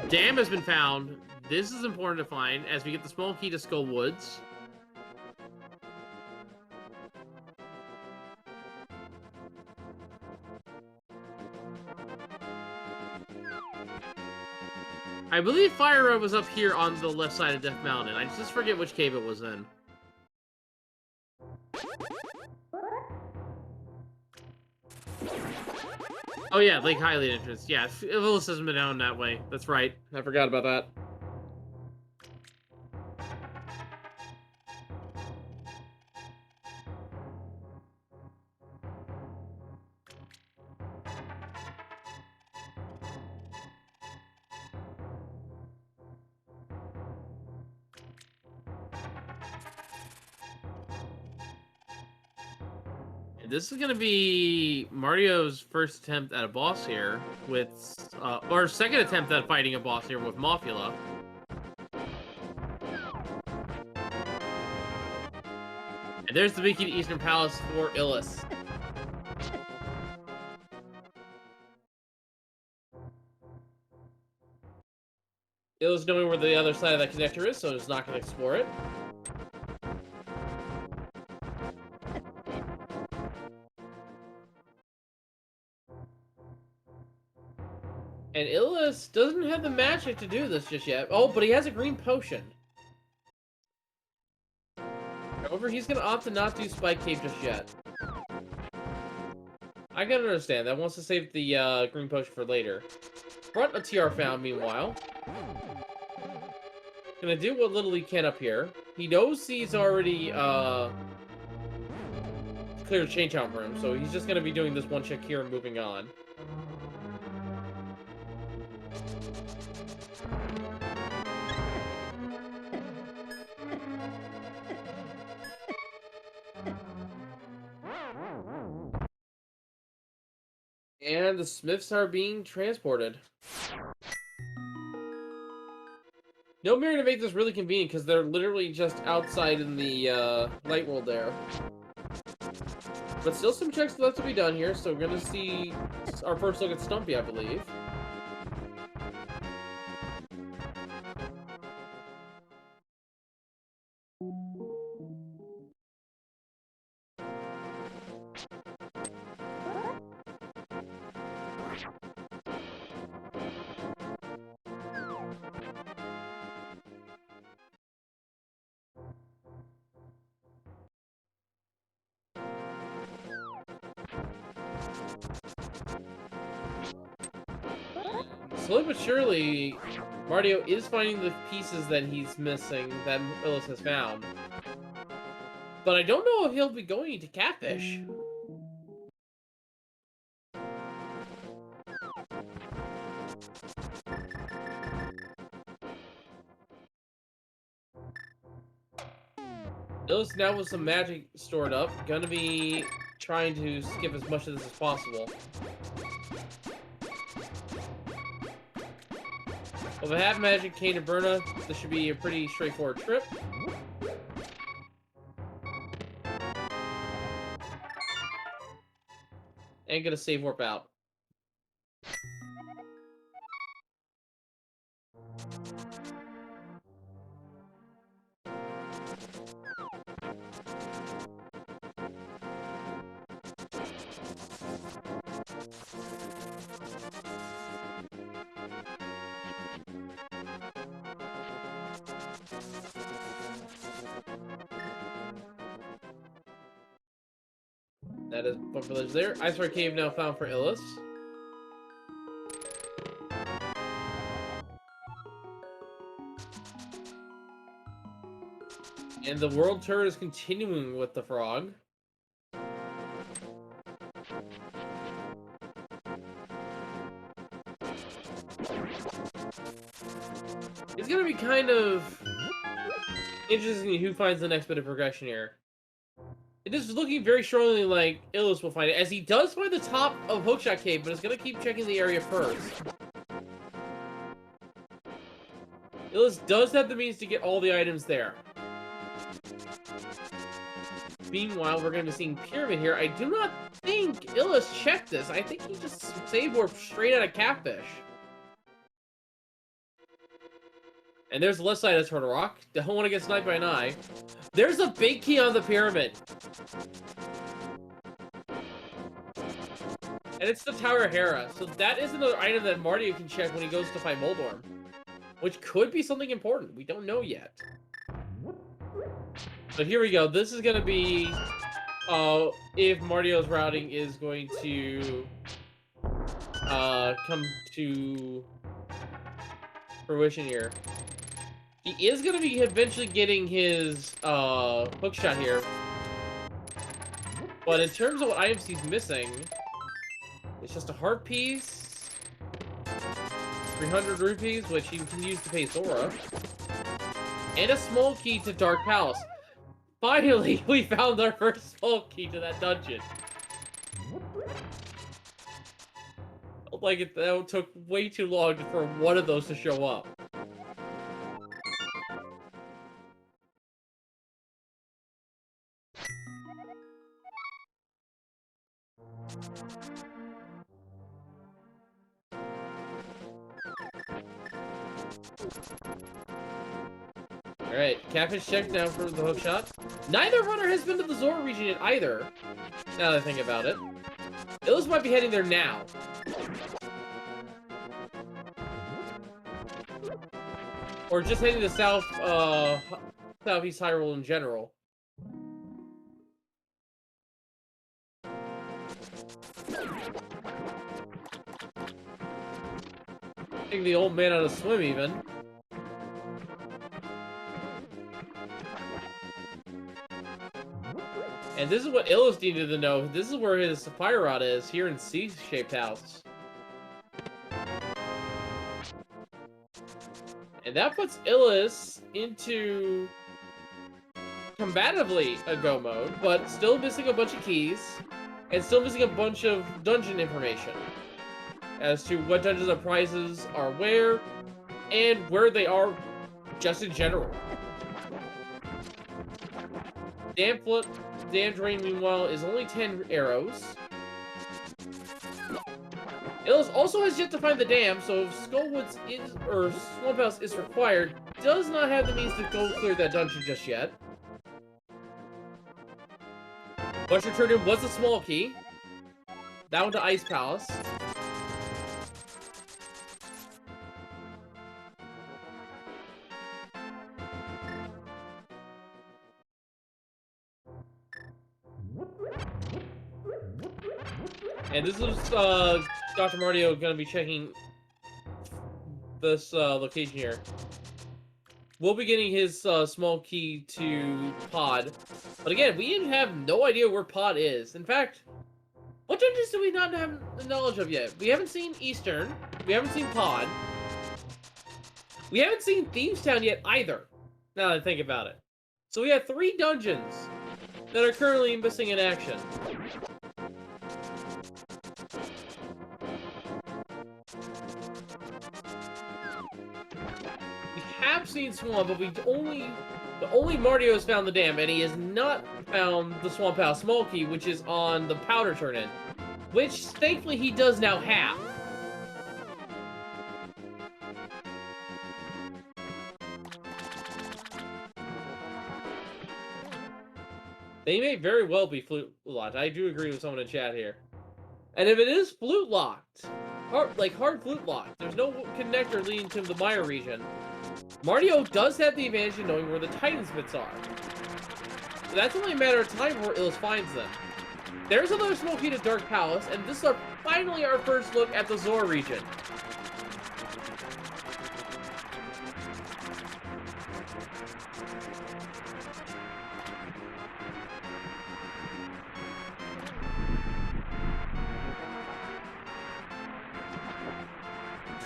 Dam has been found. This is important to find as we get the small key to Skull Woods. I believe Fire Road was up here on the left side of Death Mountain. I just forget which cave it was in. Oh yeah, Lake Hylian entrance. Yeah, Illis hasn't been down that way. That's right. I forgot about that. This is gonna be Mario's first attempt at a boss here with, or second attempt at fighting a boss here with Mothula. And there's the big key to Eastern Palace for Illis. Illis knowing where the other side of that connector is, so it's not gonna explore it. And Illis doesn't have the magic to do this just yet. Oh, but he has a green potion. However, he's going to opt to not do Spike Cave just yet. I can understand. That wants to save the green potion for later. Front a TR found, meanwhile. Gonna do what little he can up here. He knows he's already cleared the change out room, so he's just going to be doing this one check here and moving on. And the Smiths are being transported. No mirror to make this really convenient because they're literally just outside in the light world there. But still some checks left to be done here, so we're going to see our first look at Stumpy, I believe. slowly but surely, Mario is finding the pieces that he's missing that Illis has found. But I don't know if he'll be going to Catfish. Illis now with some magic stored up, gonna be trying to skip as much of this as possible. With a half magic cane and Berna, this should be a pretty straightforward trip. And gonna save warp out. That is one village there. Ice Rock Cave now found for Illis. And the world tour is continuing with the frog. It's gonna be kind of interesting who finds the next bit of progression here. It is looking very strongly like Illis will find it, as he does find the top of Hookshot Cave, but is gonna keep checking the area first. Illis does have the means to get all the items there. Meanwhile, we're going to be seeing Pyramid here. I do not think Illis checked this. I think he just save warped straight out of Catfish. And there's the left side of Turtle Rock. Don't want to get sniped by an eye. There's a big key on the pyramid. And it's the Tower of Hera. So that is another item that Mario can check when he goes to fight Moldorm. Which could be something important. We don't know yet. So here we go. This is going to be if Mario's routing is going to come to fruition here. He is going to be eventually getting his hookshot here. But in terms of what items he's missing, it's just a heart piece, 300 rupees, which he can use to pay Sora, and a small key to Dark Palace. Finally, we found our first small key to that dungeon. Like, that took way too long for one of those to show up. Alright, Catfish checked down for the hookshot. Neither runner has been to the Zora region yet either, now that I think about it. Illis might be heading there now. Or just heading to Southeast Hyrule in general. Taking the old man on a swim, even. And this is what Illis needed to know. This is where his fire rod is, here in C-shaped house. And that puts Illis into combatively a go mode, but still missing a bunch of keys, and still missing a bunch of dungeon information as to what dungeons and prizes are where, and where they are just in general. Dam Drain, meanwhile, is only 10 arrows. Illis also has yet to find the dam, so if Skullwoods is, or Swamp House is required, does not have the means to go clear that dungeon just yet. Buster Turtle was a small key. That one to Ice Palace. And this is Dr. Mario going to be checking this location here. We'll be getting his small key to Pod. But again, we have no idea where Pod is. In fact, what dungeons do we not have knowledge of yet? We haven't seen Eastern. We haven't seen Pod. We haven't seen Thieves Town yet either, now that I think about it. So we have 3 dungeons that are currently missing in action. We have seen Swamp, but the only Mario has found the dam, and he has not found the Swamp House Small Key, which is on the Powder Turn-In, which thankfully he does now have. They may very well be flute locked. I do agree with someone in chat here. And if it is flute locked, hard flute locked, there's no connector leading to the Maya region, Mario does have the advantage of knowing where the Titan Smiths are. So that's only a matter of time before Illis finds them. There's another small key to Dark Palace, and this is finally our first look at the Zora region.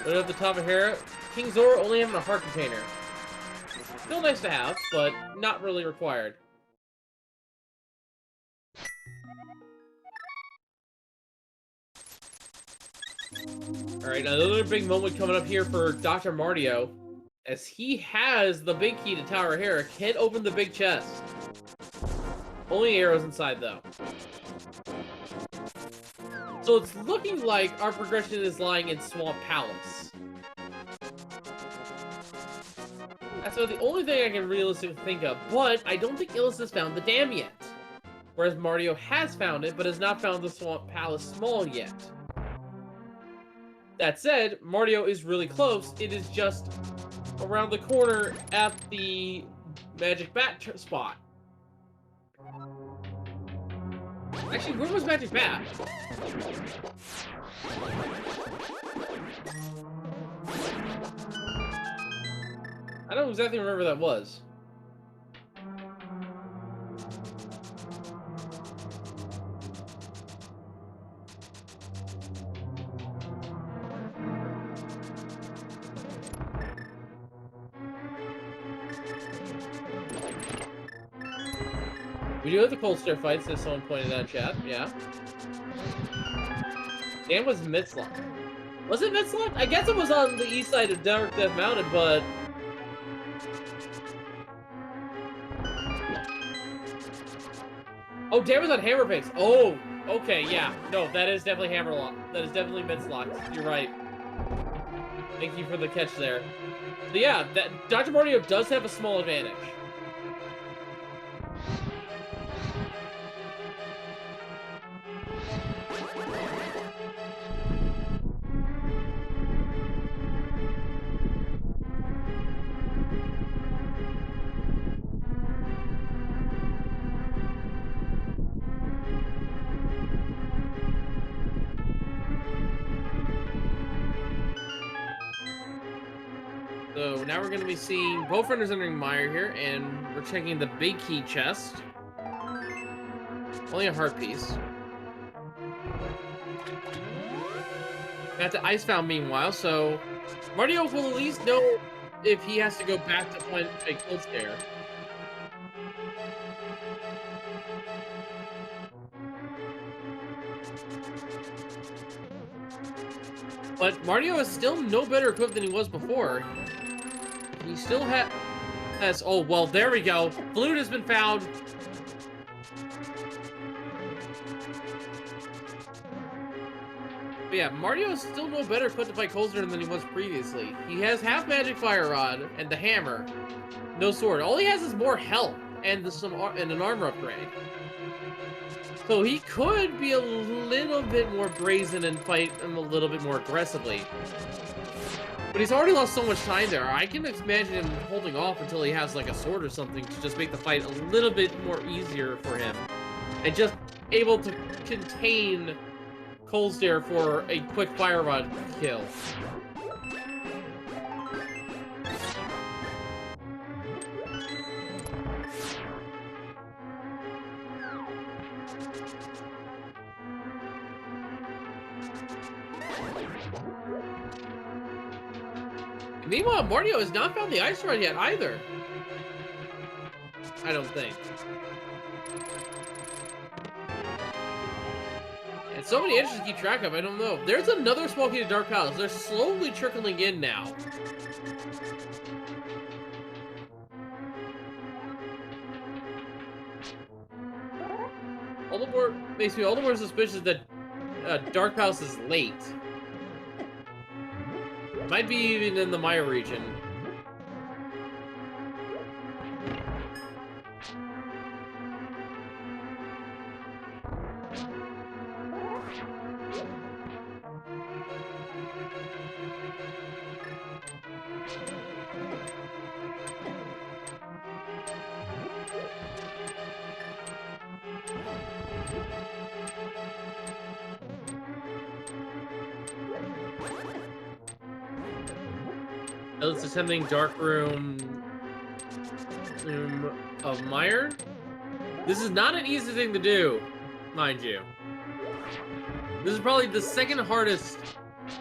But at the top of here, King Zora only having a heart container. Still nice to have, but not really required. Alright, another big moment coming up here for Dr. Mario, as he has the big key to Tower Hera, can't open the big chest. Only arrows inside, though. So it's looking like our progression is lying in Swamp Palace. That's about the only thing I can realistically think of, but I don't think Illis has found the dam yet. Whereas Mario has found it, but has not found the Swamp Palace Small yet. That said, Mario is really close. It is just around the corner at the Magic Bat spot. Actually, where was Magic Bat? I don't exactly remember where that was. We do have the cold stare fights, as someone pointed out in chat, yeah. Dan was Mitzlock. Was it Mitzlock? I guess it was on the east side of Dark Death Mountain, but... Oh, Dan was on Hammerface. Oh, okay, yeah. No, that is definitely Hammerlock. That is definitely Mitzlock. You're right. Thank you for the catch there. But yeah, Dr. Mario does have a small advantage. So now we're going to be seeing both runners entering Mire here, and we're checking the big key chest. Only a heart piece. Got the ice found meanwhile, so Mario will at least know if he has to go back to find a cold stare. But Mario is still no better equipped than he was before. He still has... Oh, well, there we go. Flute has been found. But yeah, Mario is still no better equipped to fight Coldstone than he was previously. He has half Magic Fire Rod and the hammer. No sword. All he has is more health and an armor upgrade. So he could be a little bit more brazen and fight him a little bit more aggressively. But he's already lost so much time there. I can imagine him holding off until he has like a sword or something to just make the fight a little bit more easier for him. And just able to contain Coldstare for a quick Fire Rod kill. Meanwhile, Mario has not found the ice rod yet either. I don't think. And so many edges to keep track of, I don't know. There's another small key to Dark Palace. They're slowly trickling in now. All the more makes me all the more suspicious that Dark Palace is late. Might be even in the Maya region. It's attempting Dark Room of Mire. This is not an easy thing to do, mind you. This is probably the second hardest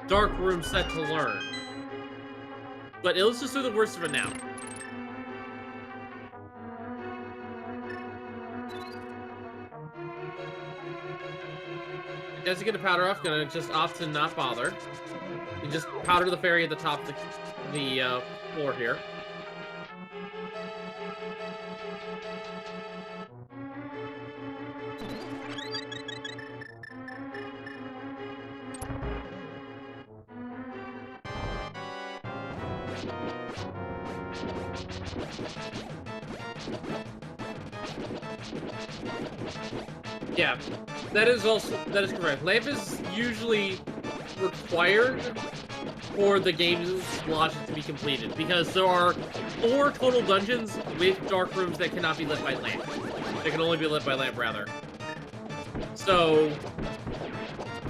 Dark Room set to learn. But let's just do the worst of it now. As you get the powder off, gonna just opt to not bother. You just powder the fairy at the top of the floor here. Yeah, that is correct. Lamp is usually required for the game's logic to be completed, because there are 4 total dungeons with dark rooms that cannot be lit by lamp. They can only be lit by lamp, rather. So,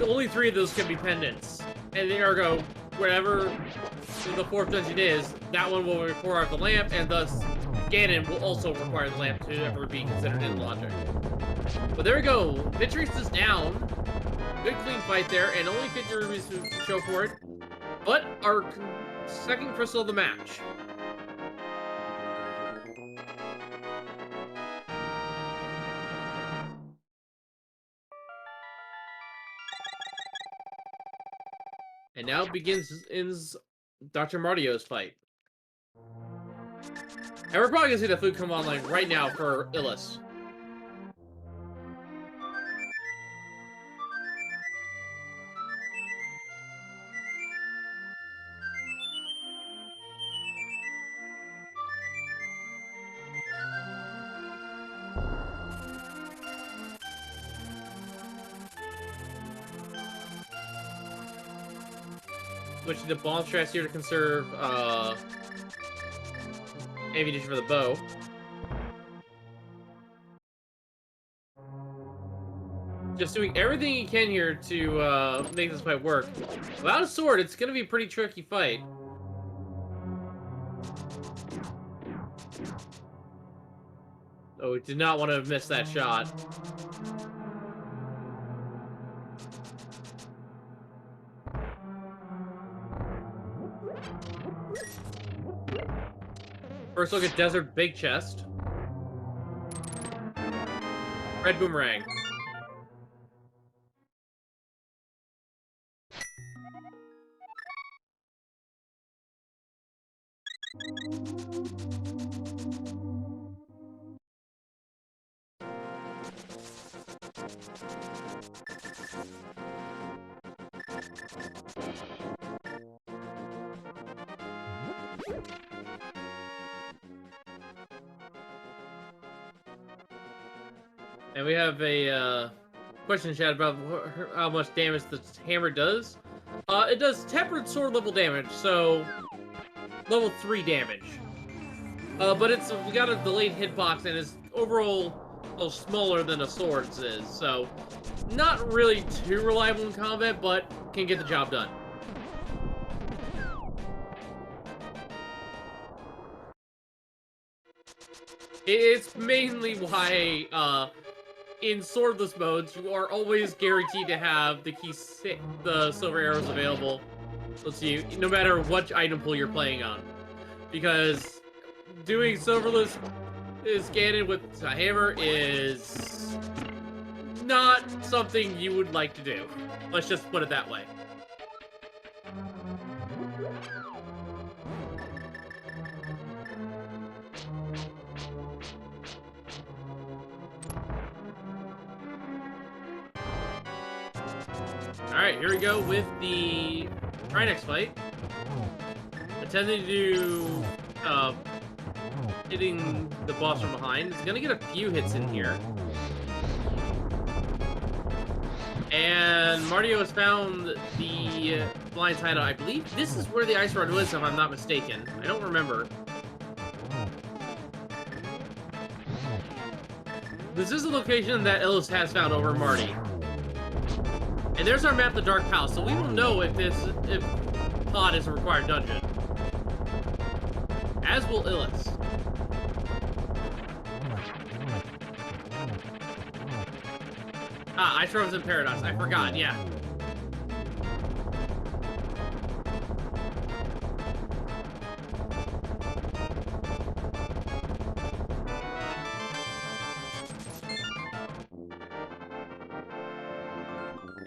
only 3 of those can be pendants. And ergo, wherever the 4th dungeon is, that one will require the lamp, and thus Ganon will also require the lamp to ever be considered in logic. But there we go. Vitreous is down. Good clean fight there, and only 50 rubies to show for it. But our second crystal of the match. And now ends Dr. Mario's fight. And we're probably gonna see the food come online right now for Illis. Switching to bomb stress here to conserve ammunition for the bow. Just doing everything he can here to make this fight work. Without a sword, it's gonna be a pretty tricky fight. Oh, we did not want to miss that shot. First look at Desert Big Chest. Red Boomerang. And we have a question in chat about how much damage the hammer does. It does tempered sword level damage, so level 3 damage. But we got a delayed hitbox, and it's overall a little smaller than a sword's is, so not really too reliable in combat, but can get the job done. It's mainly why in swordless modes, you are always guaranteed to have the silver arrows available. Let's see, no matter what item pool you're playing on, because doing silverless is Ganon with a hammer is not something you would like to do. Let's just put it that way. Alright, here we go with the Trinex fight. Attempting to do hitting the boss from behind. It's gonna get a few hits in here. And Mario has found the blind hideout. I believe this is where the ice rod was, if I'm not mistaken. I don't remember. This is a location that Illis has found over Marty. And there's our map, the Dark Palace, so we will know if Pod is a required dungeon. As will Illis. Ah, Ice Road's in Paradise. I forgot, yeah.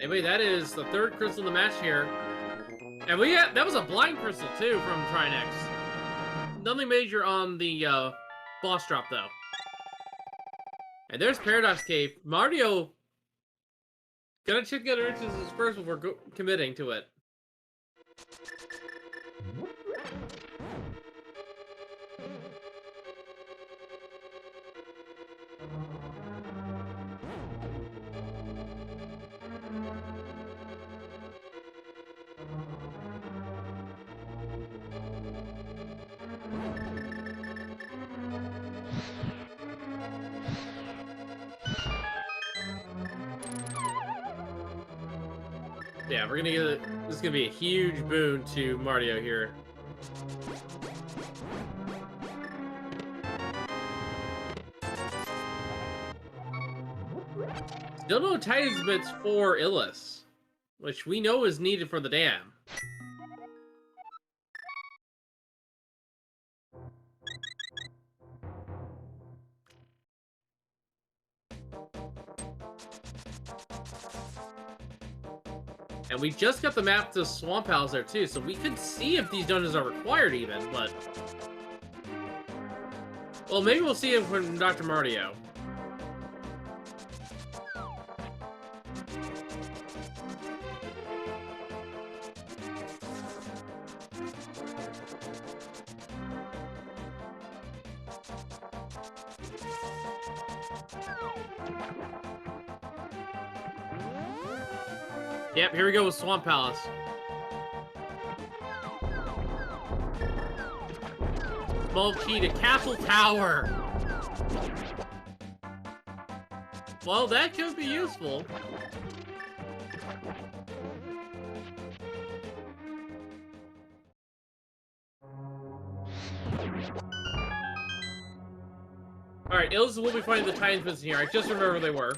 Anyway, that is the third crystal in the match here. And that was a blind crystal too from Trinex. Nothing major on the boss drop though. And there's Paradox Cave. Mario gonna check the other instances first before committing to it. Yeah, we're gonna get this is gonna be a huge boon to Mario here. Still no Titan's bits for Illis, which we know is needed for the dam. And we just got the map to Swamp House there too, so we could see if these dungeons are required even, but... Well, maybe we'll see it from Dr. Mario. Yep, here we go with Swamp Palace. Small key to Castle Tower. Well, that could be useful. Alright, Ills will be finding the Titans bits in here. I just remember they were.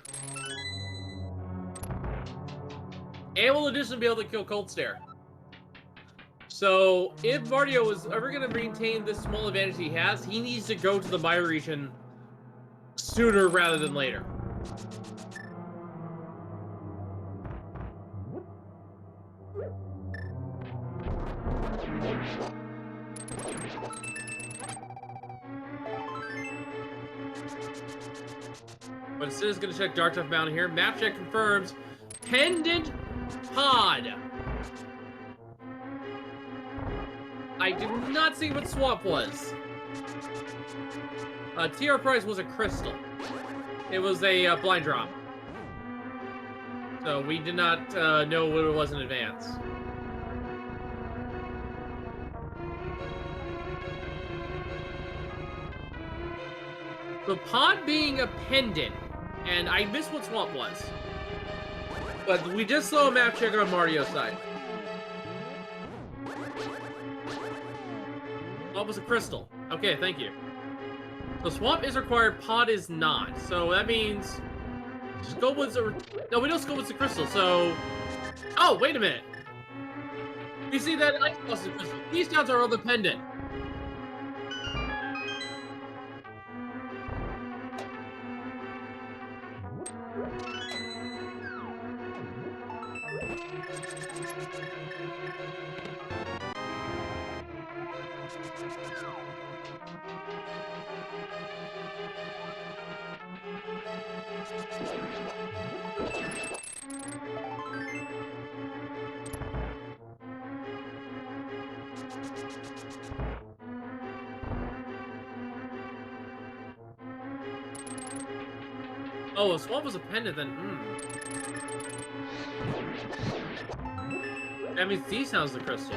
And will additionally be able to kill Cold Stare. So, if Mario is ever going to maintain this small advantage he has, he needs to go to the Mire region sooner rather than later. But instead is going to check Dark Tuff Mountain here. Map check confirms Pendant Pod. I did not see what swap was. TR Prize was a crystal. It was a blind drop. So we did not know what it was in advance. So Pod being a pendant, and I missed what swamp was. But we just saw a map check on Mario's side. Swamp was a crystal. Okay, thank you. So Swamp is required, Pod is not. So that means Skullwood's a... No, we know Skullwood's a crystal, so... Oh, wait a minute. We see that ice plus a crystal. These towns are all dependent. Oh, a swamp was a pendant then. That means these sounds the crystal.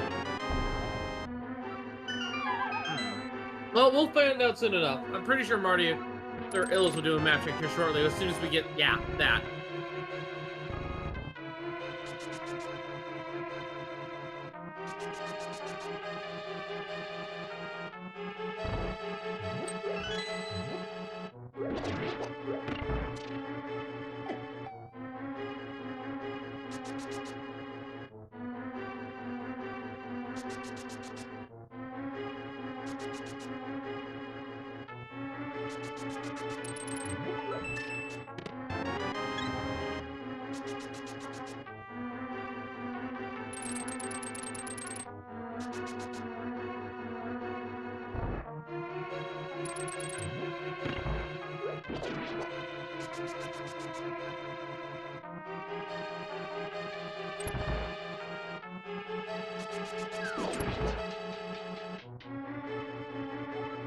Well, we'll find out soon enough. I'm pretty sure Marty or Ills will do a map check here shortly as soon as we get, yeah, that.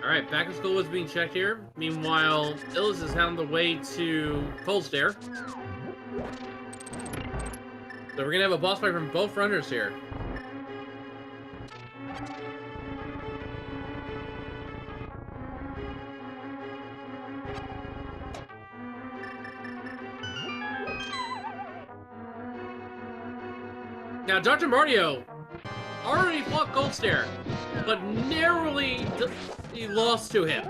Alright, back in school was being checked here. Meanwhile, Ills is on the way to Cold Stare. So we're gonna have a boss fight from both runners here. Now, Dr. Mario already fought Cold Stare, but narrowly he lost to him.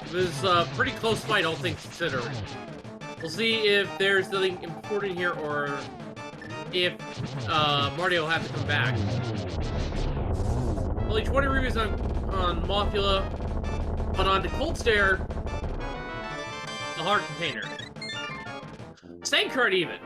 It was a pretty close fight, all things considered. We'll see if there's something important here, or if Mario will have to come back. Only 20 rubies on Mothula, but on the Cold Stare, a hard container. Same card even.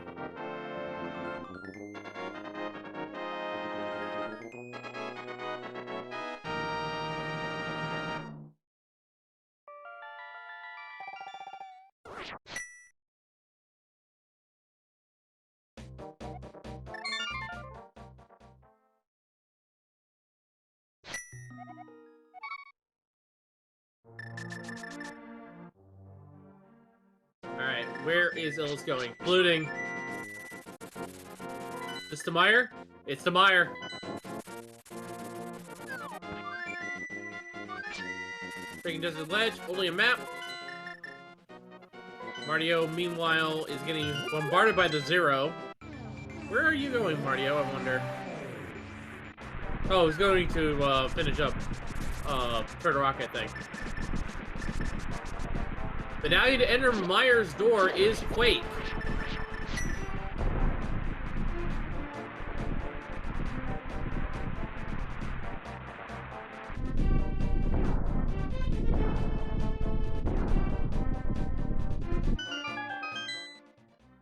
Alright, where is Ills going? Looting. Is this Meyer? It's the Meyer. Taking Desert Ledge, only a map. Mario, meanwhile, is getting bombarded by the Zero. Where are you going, Mario, I wonder? Oh, he's going to finish up Turtle Rock, I think. But now to enter Meyer's door is Quake.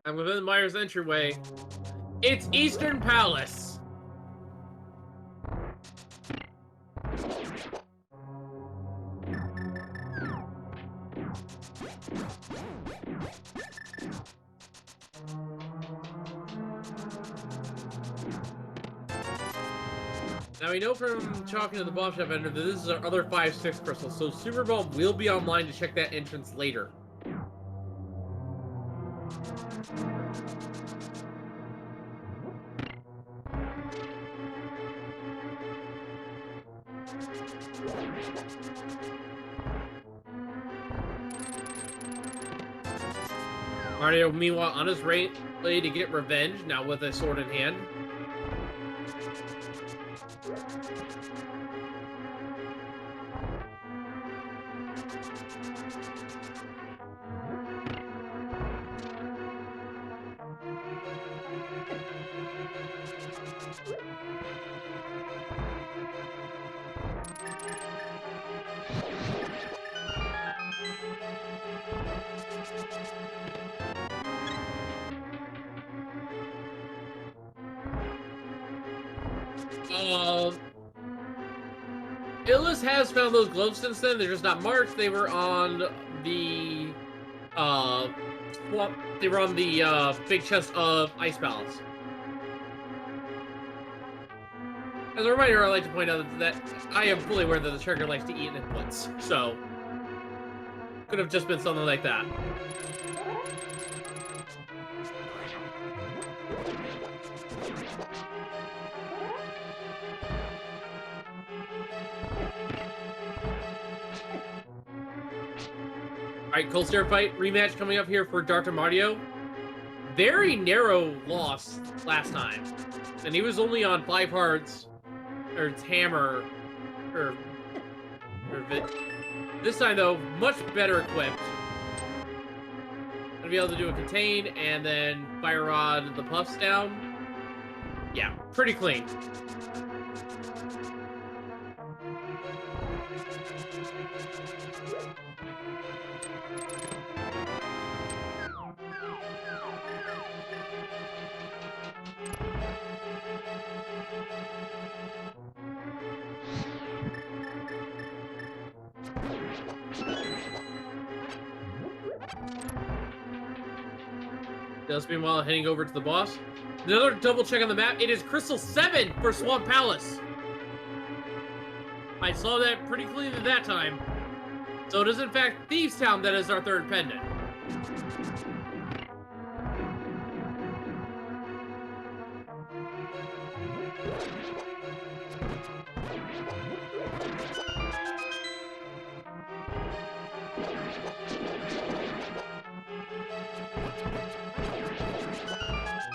I'm within Meyer's entryway. It's Eastern Palace. Now we know from talking to the bomb shop vendor that this is our other 5-6 crystal, so Super Bomb will be online to check that entrance later. Mario, meanwhile, on his way to get revenge, now with a sword in hand. Illis has found those gloves since then. They're just not marked. They were on the they were on the big chest of Ice Palace. As a reminder, I like to point out that I am fully aware that the trigger likes to eat inputs, so could have just been something like that. Alright, Cold Stare fight rematch coming up here for Dr. Mario. Very narrow loss last time. And he was only on 5 hearts, or its hammer, or this time though, much better equipped. Gonna be able to do a contain and then fire rod the puffs down. Yeah, pretty clean. Just meanwhile heading over to the boss. Another double check on the map. It is Crystal 7 for Swamp Palace. I saw that pretty clearly that time. So it is in fact Thieves Town that is our third pendant.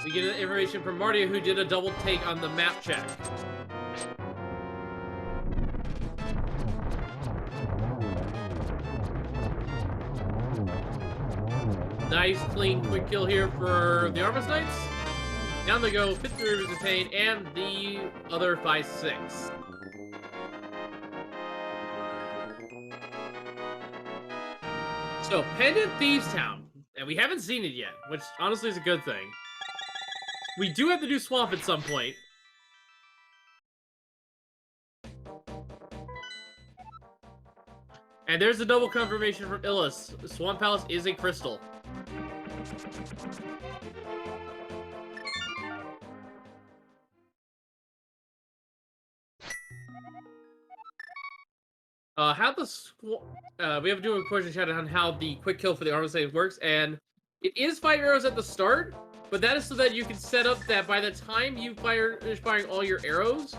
We get information from Mario, who did a double take on the map check. Nice, clean, quick kill here for the Armor Knights. Down they go, 53 rivers attained, and the other 5-6. So, Pendant Thieves Town. And we haven't seen it yet, which honestly is a good thing. We do have to do Swamp at some point. And there's a double confirmation from Illis. Swamp Palace is a crystal. We have to do a question chat on how the quick kill for the armor save works, and it is 5 arrows at the start, but that is so that you can set up that by the time you finish firing all your arrows,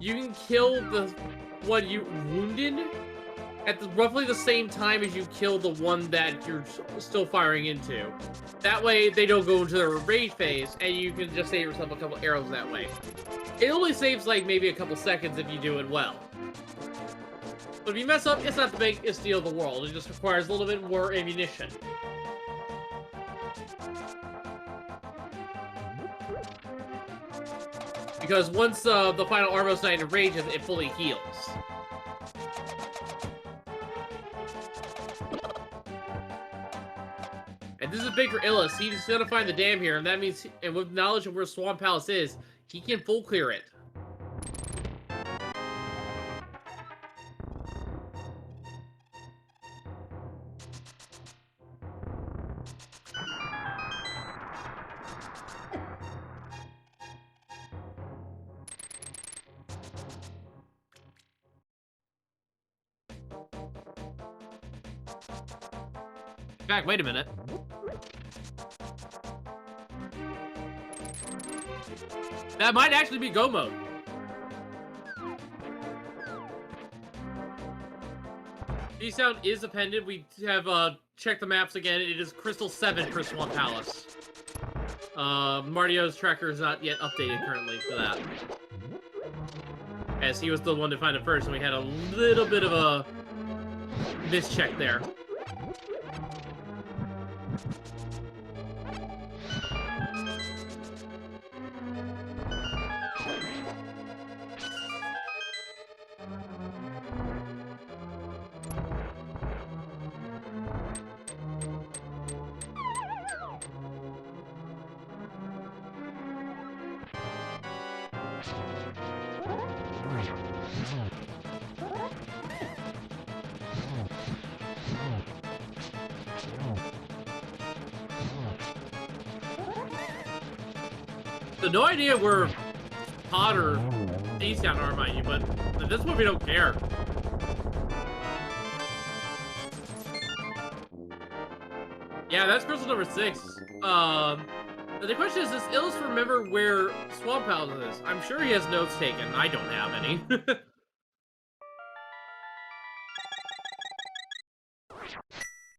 you can kill the one you wounded at roughly the same time as you kill the one that you're still firing into. That way, they don't go into the rage phase, and you can just save yourself a couple arrows that way. It only saves, like, maybe a couple seconds if you do it well. But if you mess up, it's not the biggest deal in the world. It just requires a little bit more ammunition. Because once the final Armos Knight enrages, it fully heals. And this is big for Illis. He's gonna find the dam here, and that means, and with knowledge of where Swamp Palace is, he can full clear it. In fact, wait a minute. That might actually be go mode. D-Sound is a pendant. We have checked the maps again. It is Crystal 7 for Swamp Palace. Mario's tracker is not yet updated currently for that, as he was the one to find it first, and we had a little bit of a mischeck there. So no idea where Pod or Fiesta are, mind you, but at this point we don't care. Yeah, that's crystal number 6. The question is, does Illis remember where Swamp Palace is? I'm sure he has notes taken. I don't have any.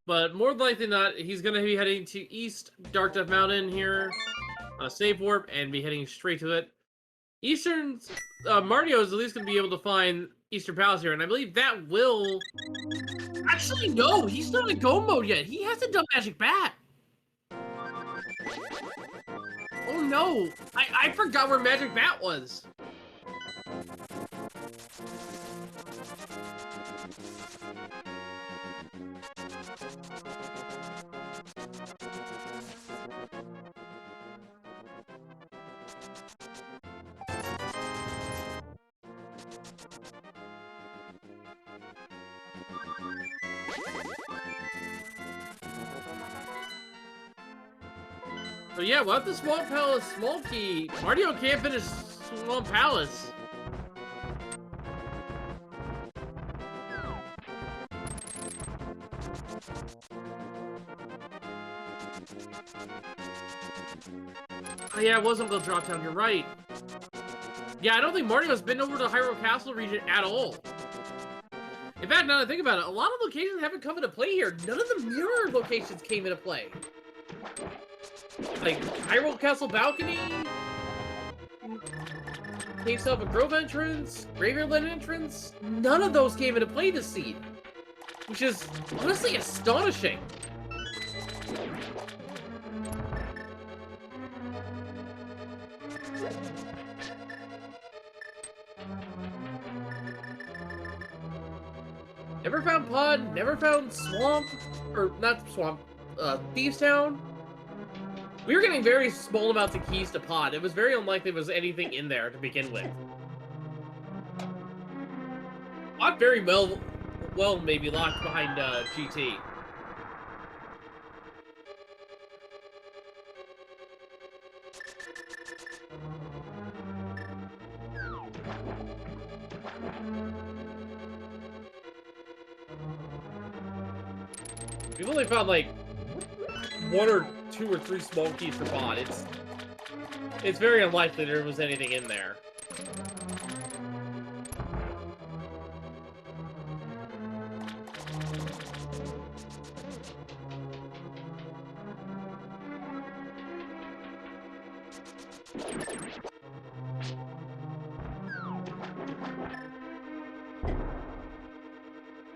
But more than likely not, he's going to be heading to East Dark Death Mountain here on a save warp and be heading straight to it. Eastern, Mario is at least going to be able to find Eastern Palace here, and I believe that will... Actually, no, he's not in go mode yet. He hasn't done Magic Bat. Oh no, I forgot where Magic Bat was. So yeah, without the Swamp Palace small key, Mario can't finish Swamp Palace. Oh yeah, it was Uncle Drop Down, you're right. Yeah, I don't think Mario's been over to Hyrule Castle region at all. In fact, now that I think about it, a lot of locations haven't come into play here. None of the mirror locations came into play. Like, Hyrule Castle Balcony, Cave Selva Grove entrance, Graveyardland entrance, none of those came into play this seed. Which is honestly astonishing. Never found Pod, never found Swamp, or not Swamp, Thieves Town. We were getting very small amounts of keys to Pod. It was very unlikely there was anything in there to begin with. Pod very well maybe locked behind GT. We've only found like 1 or 2 or 3 small keys for Pod. It's very unlikely there was anything in there.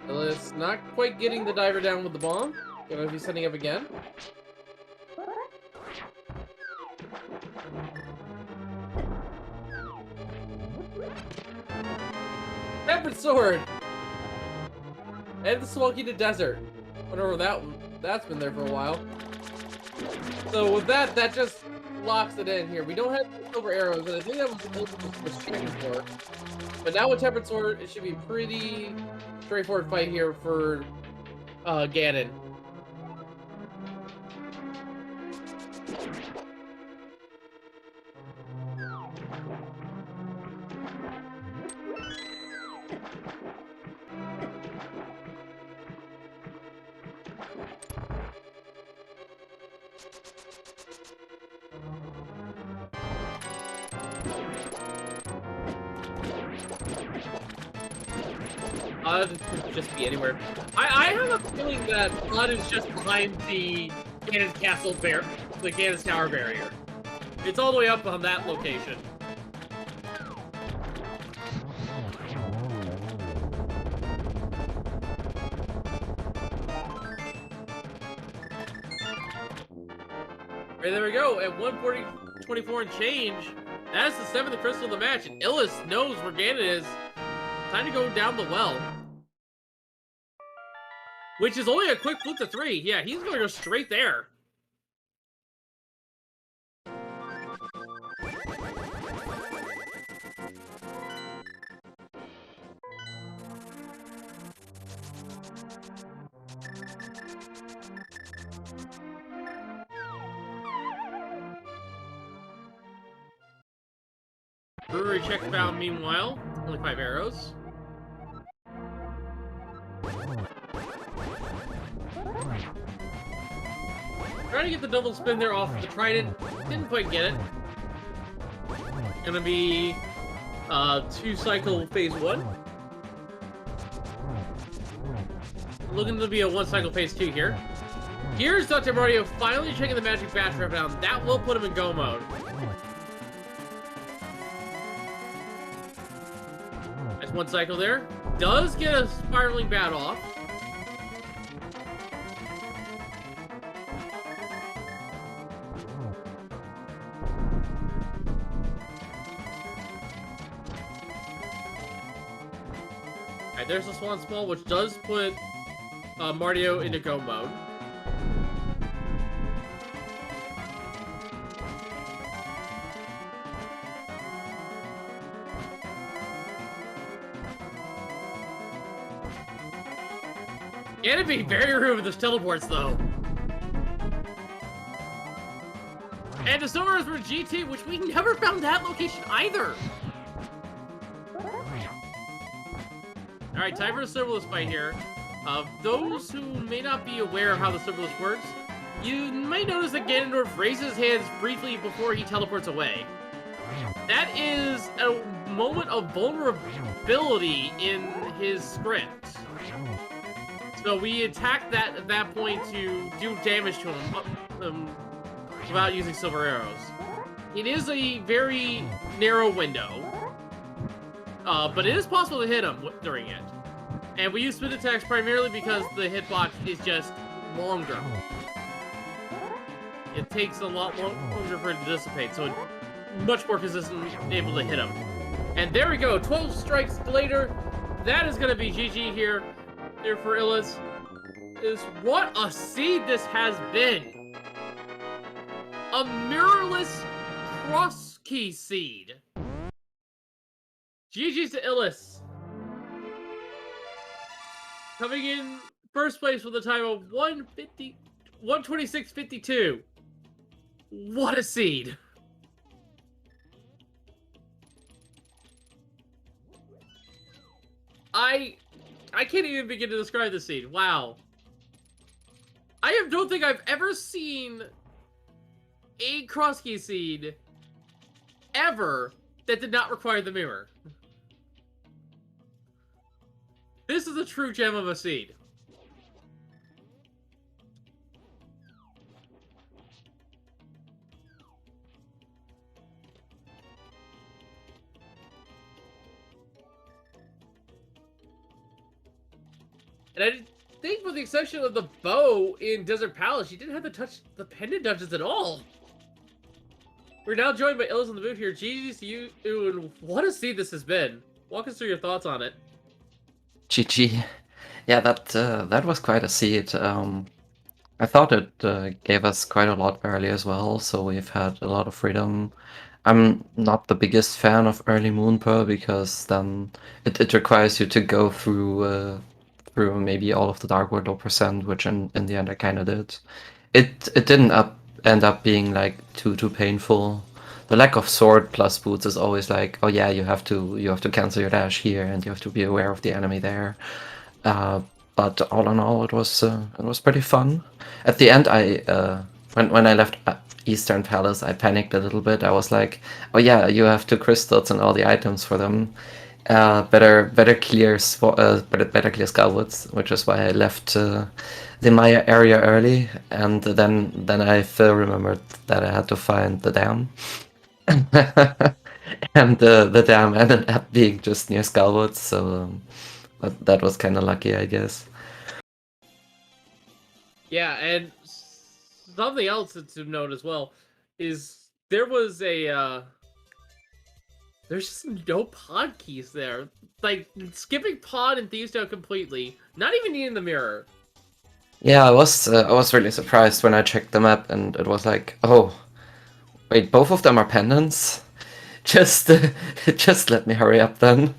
It's not quite getting the diver down with the bomb. Gonna be setting up again. Tempered Sword! And the Smoky to Desert. Wonder where that's been there for a while. So with that just locks it in here. We don't have silver arrows, and I think that was shooting for. But now with Tempered Sword, it should be pretty straightforward fight here for Ganon. Could just be anywhere. I have a feeling that Blood is just behind the Ganon's Castle the Ganon's Tower barrier. It's all the way up on that location. Right, there we go. At 140.24 and change, that's the 7th crystal of the match, and Illis knows where Ganon is. Time to go down the well. Which is only a quick flip to 3. Yeah, he's gonna go straight there. Brewery check found meanwhile. Only 5 arrows. Trying to get the double spin there off the trident. Didn't quite get it. Gonna be 2-cycle phase 1. Looking to be a 1-cycle phase 2 here. Here's Dr. Mario finally checking the magic bash trap down. That will put him in go mode. That's 1 cycle there. Does get a spiraling bat off. Alright, there's the Swan Small, which does put Mario into go mode. It'd be very rude with those teleports, though. And the Silvers were GT, which we never found that location either. Alright, time for a serverless fight here. Those who may not be aware of how the serverless works, you might notice that Ganondorf raises his hands briefly before he teleports away. That is a moment of vulnerability in his script. So we attack that at that point to do damage to him without using silver arrows. It is a very narrow window, but it is possible to hit him during it. And we use spin attacks primarily because the hitbox is just longer. It takes a lot longer for it to dissipate, so it's much more consistently able to hit him. And there we go, 12 strikes later. That is going to be GG here for Illis. What a seed this has been. A mirrorless cross key seed. GG's to Illis. Coming in first place with a time of 126.52. What a seed. I can't even begin to describe this seed. Wow. I don't think I've ever seen a cross-key seed ever that did not require the mirror. This is a true gem of a seed. And I think with the exception of the bow in Desert Palace, you didn't have to touch the pendant dungeons at all. We're now joined by Illis on the move here. GG's to you, and what a seed this has been. Walk us through your thoughts on it. GG. Yeah, that was quite a seed. I thought it gave us quite a lot early as well, so we've had a lot of freedom. I'm not the biggest fan of early Moon Pearl because then it requires you to go through maybe all of the Dark World percent, which in the end I kind of did. It didn't end up being like too painful. The lack of sword plus boots is always like, oh yeah, you have to cancel your dash here and you have to be aware of the enemy there. But all in all, it was pretty fun. At the end, when I left Eastern Palace, I panicked a little bit. I was like, oh yeah, you have 2 crystals and all the items for them. Better clear Skywoods, which is why I left the Maya area early, and then I still remembered that I had to find the dam. And the dam ended up being just near Skywoods, so that was kind of lucky, I guess. Yeah, and something else to note as well is there was a there's just no pod keys there. Like skipping pod and Thieves' Tale completely, not even needing the mirror. Yeah, I was really surprised when I checked the map and it was like, oh, wait, both of them are pendants? Just let me hurry up then.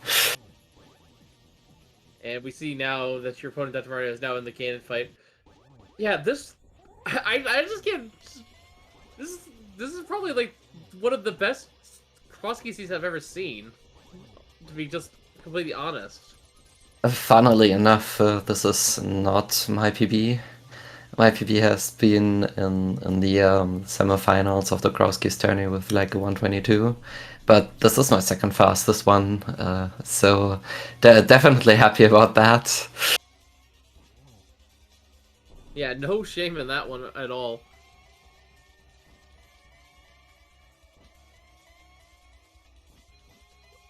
And we see now that your opponent, Dr. Mario, is now in the cannon fight. Yeah, I just can't. This is probably like one of the best cross-key seeds I've ever seen, to be just completely honest. Funnily enough, this is not my PB. My PB has been in the semifinals of the cross-keys tourney with like a 122, but this is my second fastest one, so definitely happy about that. Yeah, no shame in that one at all.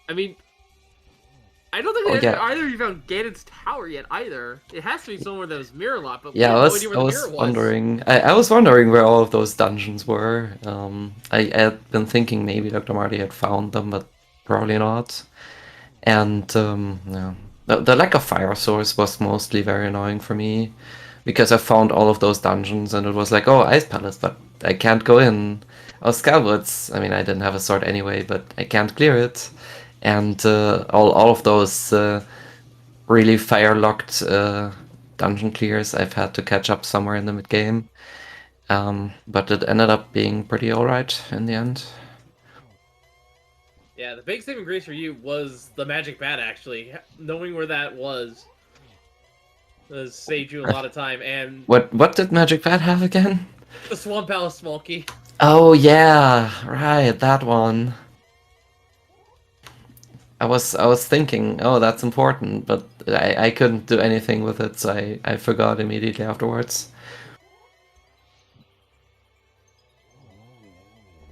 I mean, I don't think either of you found Ganon's Tower yet either. It has to be somewhere that was Mirror Lot, but we had no idea where the mirror was. Wondering. I was wondering where all of those dungeons were. I had been thinking maybe Dr. Marty had found them, but probably not. And no. The lack of fire source was mostly very annoying for me, because I found all of those dungeons and it was like, oh, Ice Palace, but I can't go in. Oh, Skywoods. I mean, I didn't have a sword anyway, but I can't clear it. And all of those really fire-locked dungeon clears I've had to catch up somewhere in the mid-game. But it ended up being pretty alright in the end. Yeah, the big saving grace for you was the magic bat, actually. Knowing where that was saved you a lot of time. And what did Magic Bat have again? the Swamp Palace small key. Oh yeah, right, that one. I was thinking, oh, that's important, but I couldn't do anything with it, so I forgot immediately afterwards.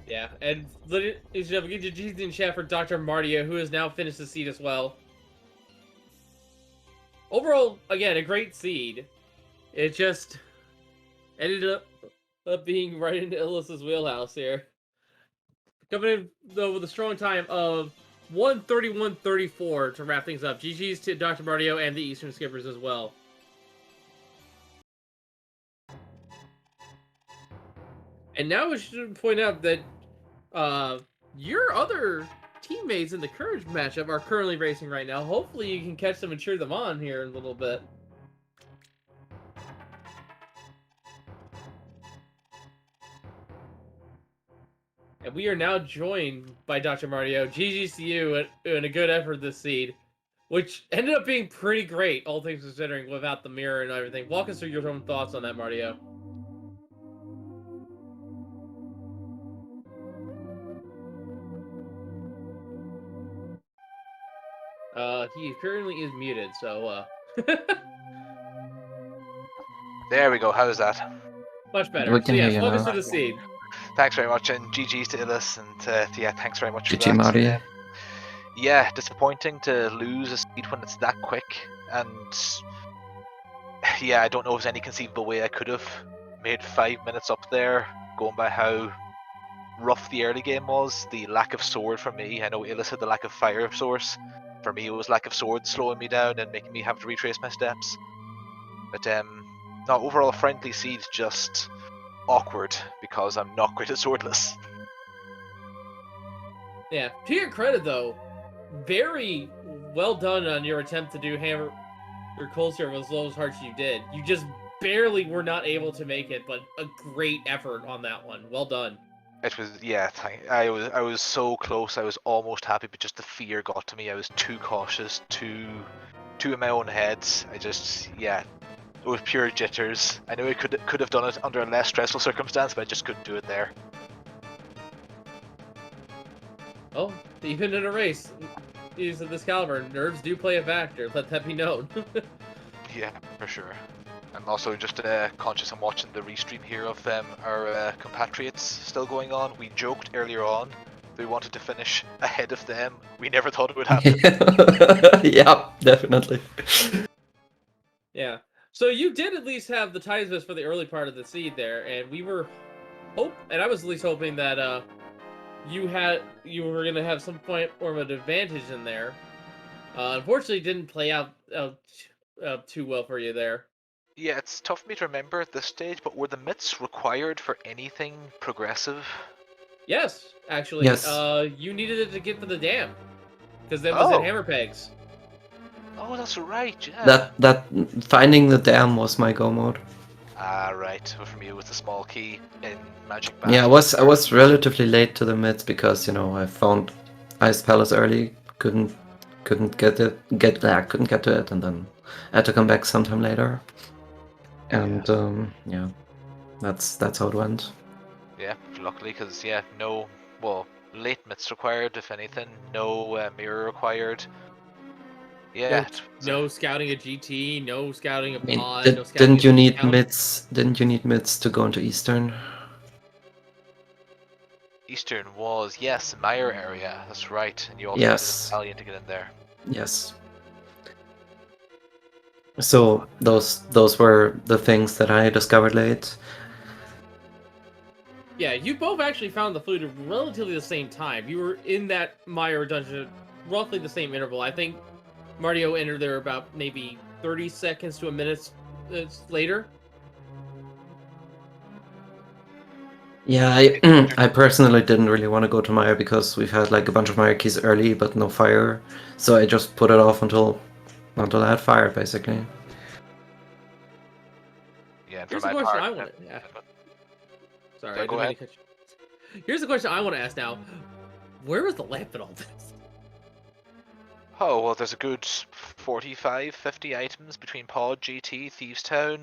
Yeah, and ladies and gentlemen, get your GG in chat for Dr. Martia, who has now finished the seed as well. Overall, again, a great seed. It just ended up being right into Illus's wheelhouse here. Coming in, though, with a strong time of 1:31:34 to wrap things up. GG's to Dr. Martio and the Eastern Skippers as well. And now we should point out that your other teammates in the Courage matchup are currently racing right now. Hopefully you can catch them and cheer them on here in a little bit. And we are now joined by Dr. Martio. GG's to you in a good effort this seed, which ended up being pretty great, all things considering, without the mirror and everything. Walk us through your own thoughts on that, Martio. He currently is muted, so, There we go, how's that? much better. We can hear you walk us now. through the seed. Thanks very much, and GG's to Illis, and yeah, thanks very much for GG, that. Marty. Yeah, disappointing to lose a seed when it's that quick, and yeah, I don't know if there's any conceivable way I could have made 5 minutes up there, going by how rough the early game was. The lack of sword for me, I know Illis had the lack of fire source. For me, it was lack of sword slowing me down and making me have to retrace my steps. But no, overall, a friendly seed, just awkward because I'm not great at swordless. Yeah, to your credit though, very well done on your attempt to do hammer your cold serve as low as hard as you did. You just barely were not able to make it, but a great effort on that one. Well done. It was, yeah, I was so close. I was almost happy, but just the fear got to me. I was too cautious, too in my own head. I just, yeah, it was pure jitters. I know I could have done it under a less stressful circumstance, but I just couldn't do it there. Oh, even in a race, is of this caliber, nerves do play a factor. Let that be known. Yeah, for sure. I'm also just conscious I'm watching the restream here of our compatriots still going on. We joked earlier on we wanted to finish ahead of them. We never thought it would happen. Yeah, definitely. Yeah. So you did at least have the times for the early part of the seed there, and we were and I was at least hoping that you were gonna have some point or of an advantage in there. Unfortunately, it didn't play out too well for you there. Yeah, it's tough for me to remember at this stage, but were the myths required for anything progressive? Yes, actually. Yes. You needed it to get to the dam, because that was at hammer pegs. Oh, that's right. Yeah. That finding the dam was my go mode. Ah, right. So for me, it was the small key in Magic Bat. Yeah, I was relatively late to the mids because, you know, I found Ice Palace early, couldn't get to it, and then had to come back sometime later. And yeah, that's how it went. Yeah, luckily, because late myths required, if anything, no mirror required. Yeah. No scouting a GT, no scouting a I mean, pod, no scouting didn't you need scout. mids? Didn't you need mids to go into Eastern? Eastern was, yes, Meyer area, that's right. And you also Yes. needed a battalion to get in there. Yes. So those were the things that I discovered late. Yeah, you both actually found the fluid at relatively the same time. You were in that Meyer dungeon roughly the same interval. I think Mario entered there about maybe 30 seconds to a minute later. Yeah, I personally didn't really want to go to Meyer because we've had like a bunch of Meyer keys early but no fire. So I just put it off until I had fire, basically. Yeah, and Here's for a my question part, I want to... Yeah. Sorry, Yeah, I go didn't mean to cut you. Here's the question I want to ask now. Where was the lamp in all this? Oh, well, there's a good 45, 50 items between Pod, GT, Thieves Town.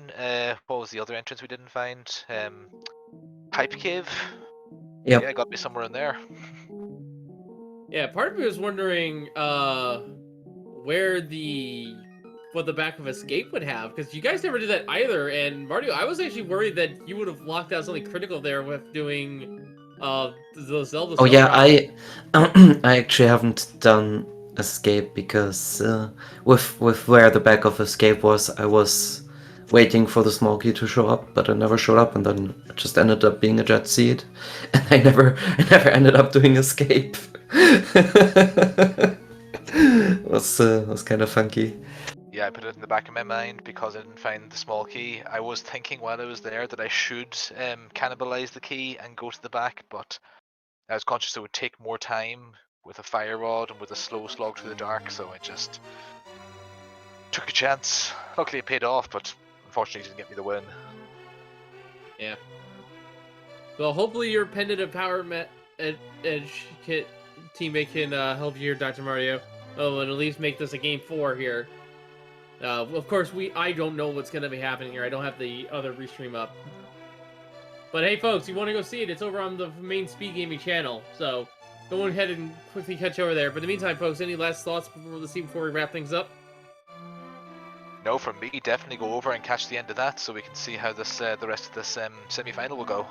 What was the other entrance we didn't find? Pipe Cave? Yep. Yeah, got me somewhere in there. Yeah, part of me was wondering what the back of escape would have, because you guys never did that either. And Mario, I was actually worried that you would have locked out something critical there with doing the Zelda. Oh yeah, route. I actually haven't done escape because with where the back of escape was, I was waiting for the small key to show up, but it never showed up, and then it just ended up being a jet seed, and I never ended up doing escape. was kind of funky. Yeah, I put it in the back of my mind because I didn't find the small key. I was thinking while I was there that I should cannibalize the key and go to the back, but I was conscious it would take more time with a fire rod and with a slow slog through the dark, so I just took a chance. Luckily it paid off, but unfortunately it didn't get me the win. Yeah. Well, hopefully your pendant of power edge kit teammate can help you here, Dr. Mario. Oh, and at least make this a game 4 here. Of course, I don't know what's going to be happening here. I don't have the other restream up. But hey, folks, you want to go see it? It's over on the main SpeedGaming channel. So go ahead and quickly catch over there. But in the meantime, folks, any last thoughts before we wrap things up? No, from me, definitely go over and catch the end of that so we can see how this the rest of this semi-final will go.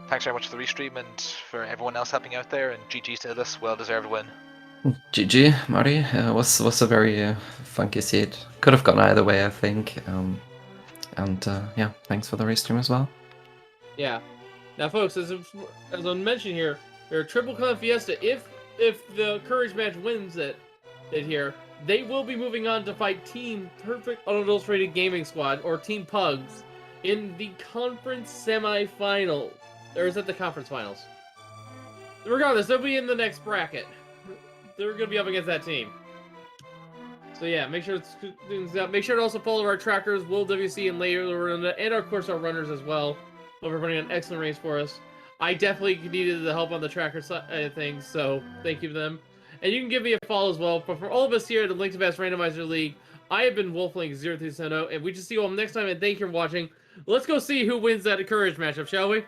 Thanks very much for the restream and for everyone else helping out there, and GG's to this well-deserved win. GG, Marty. Was a very funky seed. Could have gone either way, I think. Yeah, thanks for the restream as well. Yeah. Now, folks, as I mentioned here, there are Triple Con Fiesta. If the Courage match wins it here, they will be moving on to fight Team Perfect Unadulterated Gaming Squad, or Team Pugs, in the conference semi-final. Or is it the conference finals? Regardless, they'll be in the next bracket. They're going to be up against that team. So yeah, make sure to also follow our trackers, Will WC and later, and of course our runners as well. Over running an excellent race for us. I definitely needed the help on the tracker side of things, so thank you to them. And you can give me a follow as well. But for all of us here at the Link to Best Randomizer League, I have been Wolflink0370, and we just see you all next time, and thank you for watching. Let's go see who wins that Courage matchup, shall we?